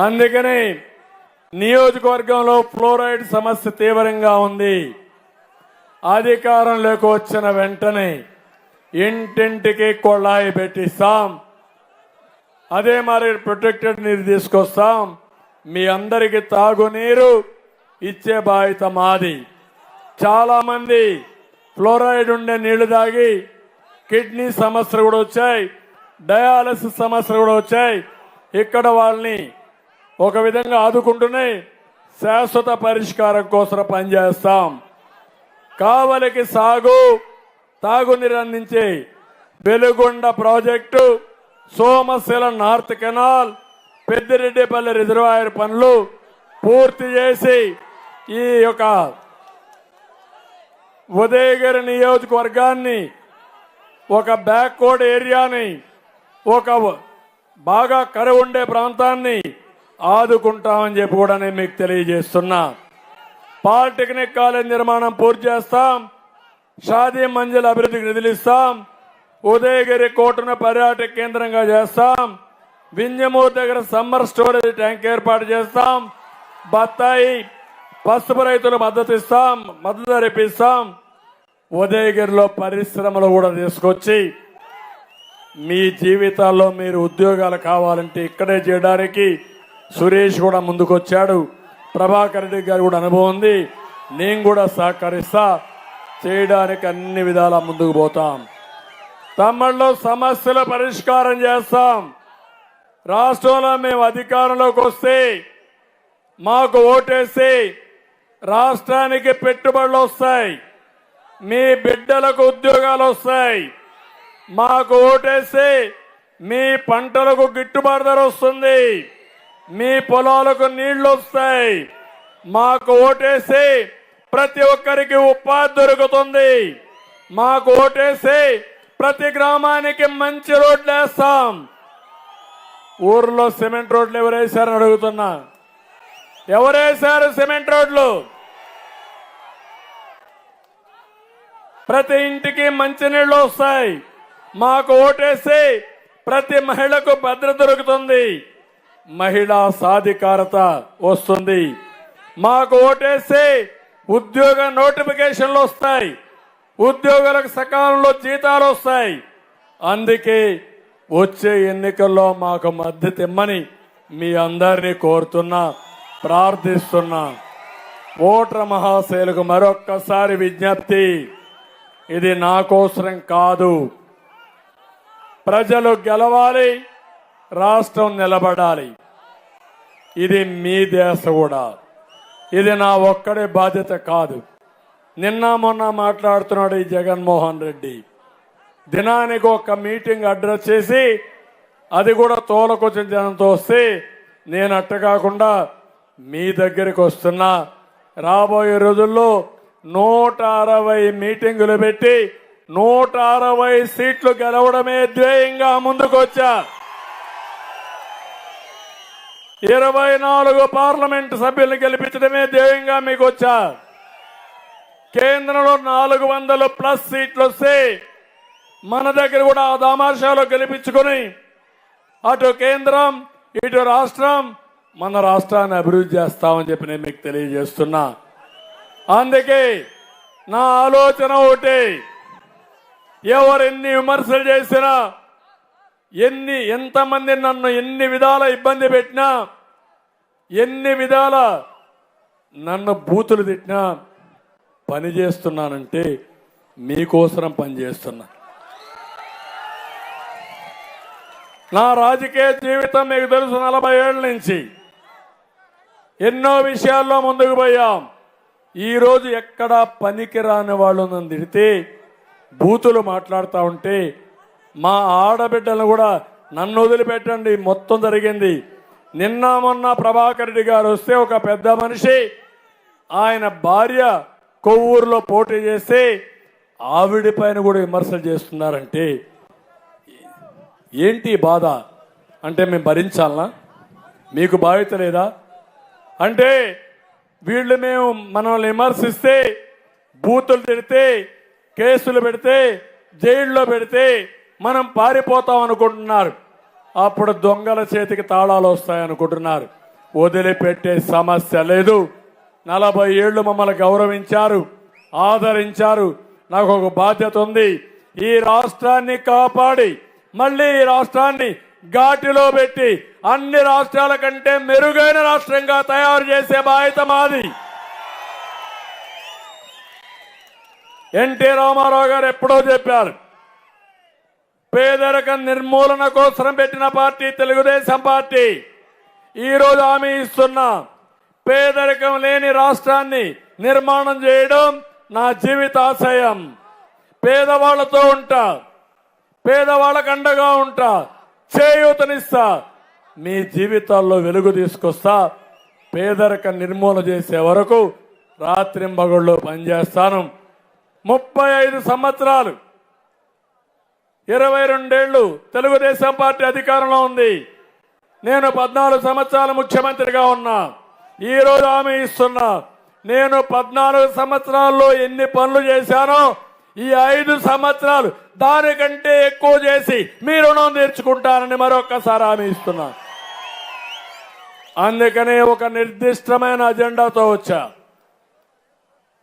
అందుకని నియోజకవర్గంలో ఫ్లోరైడ్ సమస్య తీవ్రంగా ఉంది. అధికారంలోకి వచ్చిన వెంటనే ఇంటింటికి కొళాయి పెట్టిస్తాం. అదే మరి ప్రొటెక్టెడ్ నీరు తీసుకొస్తాం. మీ అందరికీ తాగునీరు ఇచ్చే బాధ్యత మాది. చాలా మంది ఫ్లోరైడ్ ఉండే నీళ్లు తాగి కిడ్నీ సమస్యలు కూడా వచ్చాయి, డయాలసిస్ సమస్యలు కూడా వచ్చాయి. ఇక్కడ వాళ్ళని ఒక విధంగా ఆదుకుంటూనే శాశ్వత పరిష్కారం కోసం పనిచేస్తాం. కావలికి తాగునీరు అందించే Veligonda project, Somasila north canal, Peddireddipalli reservoir పనులు పూర్తి చేసి ఈ యొక్క ఉదయగిరి నియోజకవర్గాన్ని, ఒక బ్యాక్వర్డ్ ఏరియాని, ఒక బాగా కరువు ఉండే ప్రాంతాన్ని ఆదుకుంటామని చెప్పి కూడా నేను మీకు తెలియజేస్తున్నా. పాలిటెక్నిక్ కాలేజ్ నిర్మాణం పూర్తి చేస్తాం. షాదీ మంజిల్ అభివృద్ధికి నిధులు ఇస్తాం. ఉదయగిరి కోటను పర్యాటక కేంద్రంగా చేస్తాం. వింజమూరు దగ్గర సమ్మర్ స్టోరేజ్ ట్యాంక్ ఏర్పాటు చేస్తాం. బత్తాయి పసుపు రైతులు మద్దతు ఇస్తాం, మద్దతు ధర ఇప్పిస్తాం. ఉదయగిరిలో పరిశ్రమలు కూడా తీసుకొచ్చి మీ జీవితాల్లో మీరు ఉద్యోగాలు కావాలంటే ఇక్కడే చేయడానికి సురేష్ కూడా ముందుకొచ్చాడు. ప్రభాకర్ రెడ్డి గారు కూడా అనుభవం ఉంది. నేను కూడా సహకరిస్తా, చేయడానికి అన్ని విధాలా ముందుకు పోతాం. తమిళలో సమస్యల పరిష్కారం చేస్తాం. రాష్ట్రంలో మేము అధికారంలోకి వస్తే మాకు ఓటేసి రాష్ట్రానికి పెట్టుబడులు వస్తాయి, మీ బిడ్డలకు ఉద్యోగాలు వస్తాయి. మాకు ఓటేసి మీ పంటలకు గిట్టుబాటు ధర వస్తుంది, మీ పొలాలకు నీళ్లు వస్తాయి. మాకు ఓటేసి ప్రతి ఒక్కరికి ఉపాధి దొరుకుతుంది. మాకు ఓటేసి ప్రతి గ్రామానికి మంచి రోడ్లు వేస్తాం. ఊర్లో సిమెంట్ రోడ్లు ఎవరేశారని అడుగుతున్నా. ఎవరేశారు సిమెంట్ రోడ్లు? ప్రతి ఇంటికి మంచినీళ్లు వస్తాయి. మాకు ఓటేసి ప్రతి మహిళకు భద్రత దొరుకుతుంది, మహిళా సాధికారత వస్తుంది. మాకు ఓటేసి ఉద్యోగ నోటిఫికేషన్లు వస్తాయి, ఉద్యోగులకు సకాలంలో జీతాలు వస్తాయి. అందుకే వచ్చే ఎన్నికల్లో మాకు మద్దతు ఇమ్మని మీ అందరినీ కోరుతున్నా, ప్రార్థిస్తున్నా. ఓటర్ మహాశయులకు మరొక్కసారి విజ్ఞప్తి, ఇది నా కోసరం కాదు. ప్రజలు గెలవాలి, రాష్ట్రం నిలబడాలి. ఇది మీ దేశ కూడా, ఇది నా ఒక్కడే బాధ్యత కాదు. నిన్న మొన్న మాట్లాడుతున్నాడు ఈ జగన్మోహన్ రెడ్డి. దినానికి ఒక మీటింగ్ అడ్రస్ చేసి అది కూడా తోలకొచ్చిన జనంతో వస్తే, నేను అట్ట కాకుండా మీ దగ్గరికి వస్తున్నా. రాబోయే రోజుల్లో 160 మీటింగులు పెట్టి 160 సీట్లు గెలవడమే ధ్యేయంగా ముందుకొచ్చా. 24 పార్లమెంటు సభ్యులను గెలిపించడమే ధ్యేయంగా మీకు వచ్చా. కేంద్రంలో 400+ సీట్లు వస్తే మన దగ్గర కూడా ఆ దామాషాలో గెలిపించుకుని అటు కేంద్రం ఇటు రాష్ట్రం, మన రాష్ట్రాన్ని అభివృద్ధి చేస్తామని చెప్పి నేను మీకు తెలియజేస్తున్నా. అందుకే నా ఆలోచన ఒకటి, ఎవరు ఎన్ని విమర్శలు చేసినా, ఎంతమంది నన్ను ఎన్ని విధాల ఇబ్బంది పెట్టినా, ఎన్ని విధాల నన్ను బూతులు తిట్టినా, పని చేస్తున్నానంటే మీకోసరం పని చేస్తున్నా. నా రాజకీయ జీవితం మీకు తెలుసు, 40 ఏళ్ల నుంచి ఎన్నో విషయాల్లో ముందుకు పోయాం. ఈరోజు ఎక్కడా పనికి రాని వాళ్ళు నన్ను తిడితే, బూతులు మాట్లాడుతూ ఉంటే, మా ఆడబిడ్డలను కూడా నన్ను వదిలిపెట్టండి, మొత్తం జరిగింది. నిన్న మొన్న ప్రభాకర్ రెడ్డి గారు వస్తే ఒక పెద్ద మనిషి ఆయన భార్య కొవ్వూరులో పోటీ చేస్తే ఆవిడ పైన కూడా విమర్శలు చేస్తున్నారంటే ఏంటి బాధ? అంటే మేము భరించాలనా? మీకు బాధ్యత లేదా? అంటే వీళ్ళు మేము మనల్ని విమర్శిస్తే, బూతులు తిడితే, కేసులు పెడితే, జైల్లో పెడితే మనం పారిపోతాం అనుకుంటున్నారు. అప్పుడు దొంగల చేతికి తాళాలు వస్తాయనుకుంటున్నారు. వదిలిపెట్టే సమస్య లేదు. 40 ఏళ్లు మమ్మల్ని గౌరవించారు, ఆదరించారు. నాకు ఒక బాధ్యత ఉంది. ఈ రాష్ట్రాన్ని కాపాడి మళ్ళీ ఈ రాష్ట్రాన్ని ఘాటిలో పెట్టి అన్ని రాష్ట్రాల కంటే మెరుగైన రాష్ట్రంగా తయారు చేసే బాధ్యత మాది. ఎన్టీ రామారావు గారు ఎప్పుడో చెప్పారు, పేదరిక నిర్మూలన కోసం పెట్టిన పార్టీ తెలుగుదేశం పార్టీ. ఈరోజు హామీ ఇస్తున్నా, పేదరికం లేని రాష్ట్రాన్ని నిర్మాణం చేయడం నా జీవితాశయం. పేదవాళ్లతో ఉంటా, పేదవాళ్ళకు అండగా ఉంటా, చేయూతనిస్తా, మీ జీవితాల్లో వెలుగు తీసుకొస్తా. పేదరిక నిర్మూలన చేసే వరకు రాత్రింబగళ్ళు పనిచేస్తాను. 35 సంవత్సరాలు, 22 ఏళ్లు తెలుగుదేశం పార్టీ అధికారంలో ఉంది. నేను 14 సంవత్సరాలు ముఖ్యమంత్రిగా ఉన్నా. ఈరోజు హామీ ఇస్తున్నా, నేను 14 సంవత్సరాల్లో ఎన్ని పనులు చేశానో ఈ 5 సంవత్సరాలు దానికంటే ఎక్కువ చేసి మీ రుణం తీర్చుకుంటానని మరొక్కసారి హామీ ఇస్తున్నాను. అందుకనే ఒక నిర్దిష్టమైన అజెండాతో వచ్చా.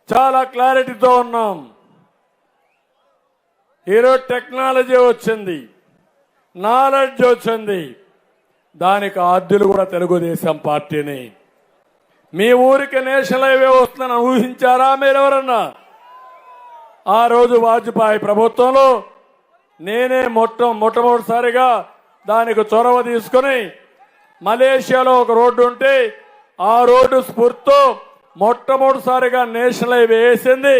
చాలా క్లారిటీతో ఉన్నాం. ఈరోజు టెక్నాలజీ వచ్చింది, నాలెడ్జ్ వచ్చింది. దానికి ఆద్యులు కూడా తెలుగుదేశం పార్టీని. మీ ఊరికి నేషనల్ హైవే వస్తుందని ఊహించారా మీరెవరన్నా? ఆ రోజు వాజ్పేయి ప్రభుత్వంలో నేనే మొట్టమొదటిసారిగా దానికి చొరవ తీసుకుని మలేషియాలో ఒక రోడ్డు ఉంటే ఆ రోడ్డు స్ఫూర్తితో మొట్టమొదటిసారిగా నేషనల్ హైవే వేసింది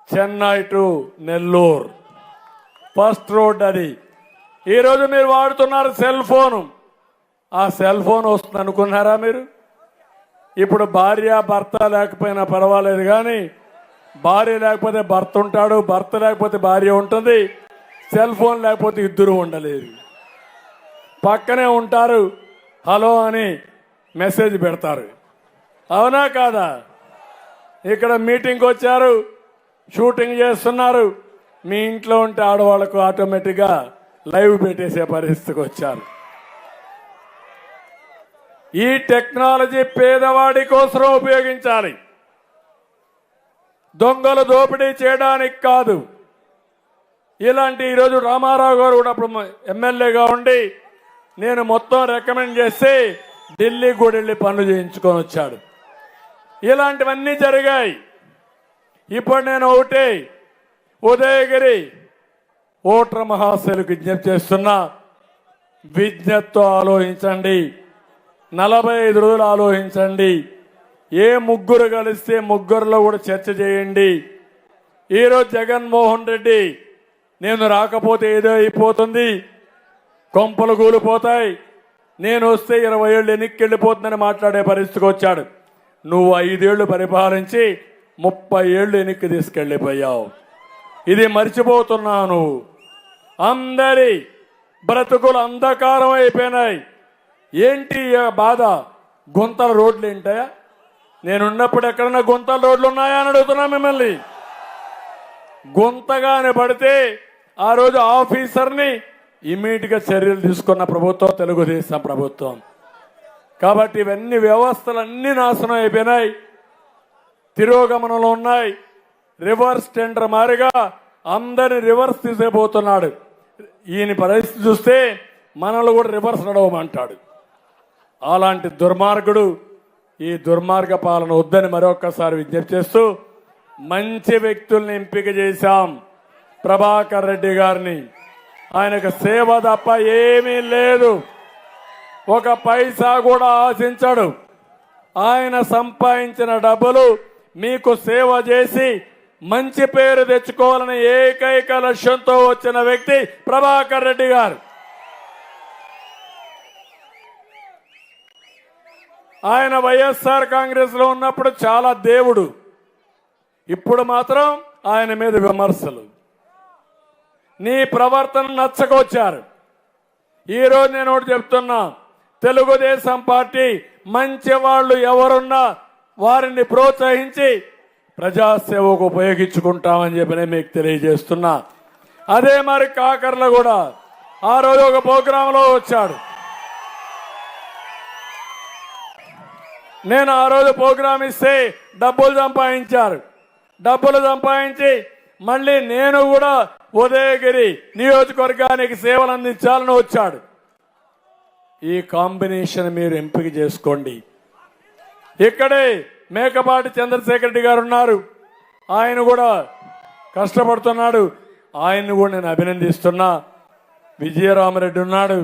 Chennai to Nellore. First road అది. ఈరోజు మీరు వాడుతున్నారు సెల్ ఫోను. ఆ సెల్ ఫోన్ వస్తుంది అనుకున్నారా మీరు? ఇప్పుడు భార్య భర్త లేకపోయినా పర్వాలేదు, కానీ భార్య లేకపోతే భర్త ఉంటాడు, భర్త లేకపోతే భార్య ఉంటుంది, సెల్ ఫోన్ లేకపోతే ఇద్దరు ఉండలేరు. పక్కనే ఉంటారు, హలో అని మెసేజ్ పెడతారు. అవునా కాదా? ఇక్కడ మీటింగ్కి వచ్చారు, షూటింగ్ చేస్తున్నారు. మీ ఇంట్లో ఉంటే ఆడవాళ్లకు ఆటోమేటిక్గా లైవ్ పెట్టేసే పరిస్థితికి వచ్చారు. ఈ టెక్నాలజీ పేదవాడి కోసం ఉపయోగించాలి, దొంగలు దోపిడీ చేయడానికి కాదు. ఇలాంటి ఈరోజు రామారావు గారు కూడా అప్పుడు ఎమ్మెల్యేగా ఉండి నేను మొత్తం రికమెండ్ చేసి ఢిల్లీ కూడా వెళ్ళి పనులు చేయించుకొని వచ్చాడు. ఇలాంటివన్నీ జరిగాయి. ఇప్పుడు నేను ఒకటే ఉదయగిరి ఓటర్ మహాశైలకు విజ్ఞప్తి చేస్తున్నా, విజ్ఞప్తితో ఆలోచించండి. 45 రోజులు ఆలోచించండి. ఏ ముగ్గురు కలిస్తే ముగ్గురులో కూడా చర్చ చేయండి. ఈరోజు జగన్మోహన్ రెడ్డి నేను రాకపోతే ఏదో అయిపోతుంది, కొంపలు కూలిపోతాయి, నేను వస్తే 20 ఏళ్ళు వెనక్కి వెళ్ళిపోతుందని మాట్లాడే పరిస్థితికి వచ్చాడు. నువ్వు 5 ఏళ్లు పరిపాలించి 30 ఏళ్లు వెనక్కి తీసుకెళ్లిపోయావు. ఇది మర్చిపోతున్నాను. అందరి బ్రతుకులు అంధకారం అయిపోయినాయి. ఏంటి బాధ? గుంతల రోడ్లు ఏంటయా? నేనున్నప్పుడు ఎక్కడన్నా గుంతల రోడ్లు ఉన్నాయా అని అడుగుతున్నా మిమ్మల్ని. గుంతగానే పడితే ఆ రోజు ఆఫీసర్ని ఇమీడియట్గా చర్యలు తీసుకున్న ప్రభుత్వం తెలుగుదేశం ప్రభుత్వం. కాబట్టి ఇవన్నీ వ్యవస్థలన్నీ నాశనం అయిపోయినాయి, తిరోగమనంలో ఉన్నాయి. రివర్స్ టెండర్ మారిగా అందరిని రివర్స్ తీసేపోతున్నాడు. ఈయన పరిస్థితి చూస్తే మనల్ని కూడా రివర్స్ నడవమంటాడు. అలాంటి దుర్మార్గుడు. ఈ దుర్మార్గ పాలన వద్దని మరొకసారి విజ్ఞప్తి చేస్తూ, మంచి వ్యక్తుల్ని ఎంపిక చేశాం. ప్రభాకర్ రెడ్డి గారిని, ఆయనకు సేవ తప్ప ఏమీ లేదు, ఒక పైసా కూడా ఆశించడు. ఆయన సంపాదించిన డబ్బులు మీకు సేవ చేసి మంచి పేరు తెచ్చుకోవాలని ఏకైక లక్ష్యంతో వచ్చిన వ్యక్తి ప్రభాకర్ రెడ్డి గారు. ఆయన వైఎస్ఆర్ కాంగ్రెస్ లో ఉన్నప్పుడు చాలా దేవుడు, ఇప్పుడు మాత్రం ఆయన మీద విమర్శలు. నీ ప్రవర్తన నచ్చకొచ్చారు. ఈరోజు నేను ఒకటి చెప్తున్నా, తెలుగుదేశం పార్టీ మంచి వాళ్ళు ఎవరున్నా వారిని ప్రోత్సహించి ప్రజాసేవకు ఉపయోగించుకుంటామని చెప్పి మీకు తెలియజేస్తున్నా. అదే మరి కాకర్ల కూడా ఆ రోజు ఒక ప్రోగ్రాంలో వచ్చాడు. నేను ఆ రోజు ప్రోగ్రాం ఇస్తే డబ్బులు సంపాదించారు. డబ్బులు సంపాదించి మళ్ళీ నేను కూడా ఉదయగిరి నియోజకవర్గానికి సేవలు అందించాలని వచ్చాడు. ఈ కాంబినేషన్ మీరు ఎంపిక చేసుకోండి. ఇక్కడే మేకపాటి చంద్రశేఖర్ రెడ్డి గారు ఉన్నారు, ఆయన కూడా కష్టపడుతున్నాడు, ఆయన్ని కూడా నేను అభినందిస్తున్నా. విజయరామరెడ్డి ఉన్నాడు,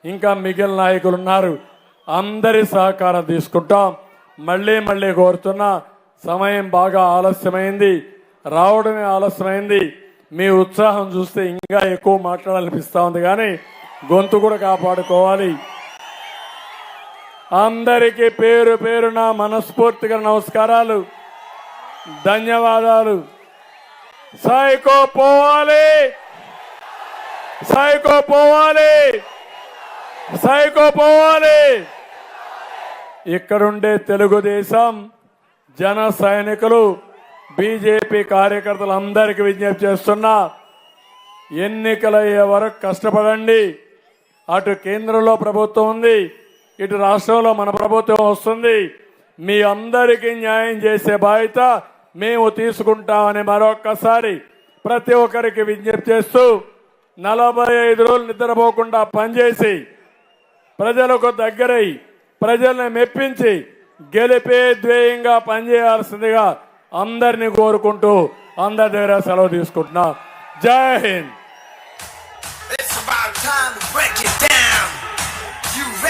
ఇంకా మిగిలిన నాయకులు ఉన్నారు. అందరి సహకారం తీసుకుంటాం. మళ్ళీ కోరుతున్నా, సమయం బాగా ఆలస్యమైంది, రావడమే ఆలస్యమైంది. మీ ఉత్సాహం చూస్తే ఇంకా ఎక్కువ మాట్లాడాలనిపిస్తా ఉంది, కానీ గొంతు కూడా కాపాడుకోవాలి. అందరికీ పేరు పేరున మనస్ఫూర్తిగా నమస్కారాలు, ధన్యవాదాలు. సైకో పోవాలి, సైకో పోవాలి, సైకో పోవాలి. ఇక్కడుండే తెలుగుదేశం జన సైనికులు బీజేపీ కార్యకర్తలందరికీ విజ్ఞప్తి చేస్తున్నా, ఎన్నికలయ్యే వరకు కష్టపడండి. అటు కేంద్రంలో ప్రభుత్వం ఉంది, ఇటు రాష్ట్రంలో మన ప్రభుత్వం వస్తుంది. మీ అందరికీ న్యాయం చేసే బాధ్యత మేము తీసుకుంటామని మరొక్కసారి ప్రతి ఒక్కరికి విజ్ఞప్తి చేస్తూ 45 రోజులు నిద్రపోకుండా పనిచేసి ప్రజలకు దగ్గరై ప్రజల్ని మెప్పించి గెలిపే ధ్యేయంగా పనిచేయాల్సిందిగా అందరినీ కోరుకుంటూ అందరి దగ్గర సెలవు తీసుకుంటున్నా. జై హింద్.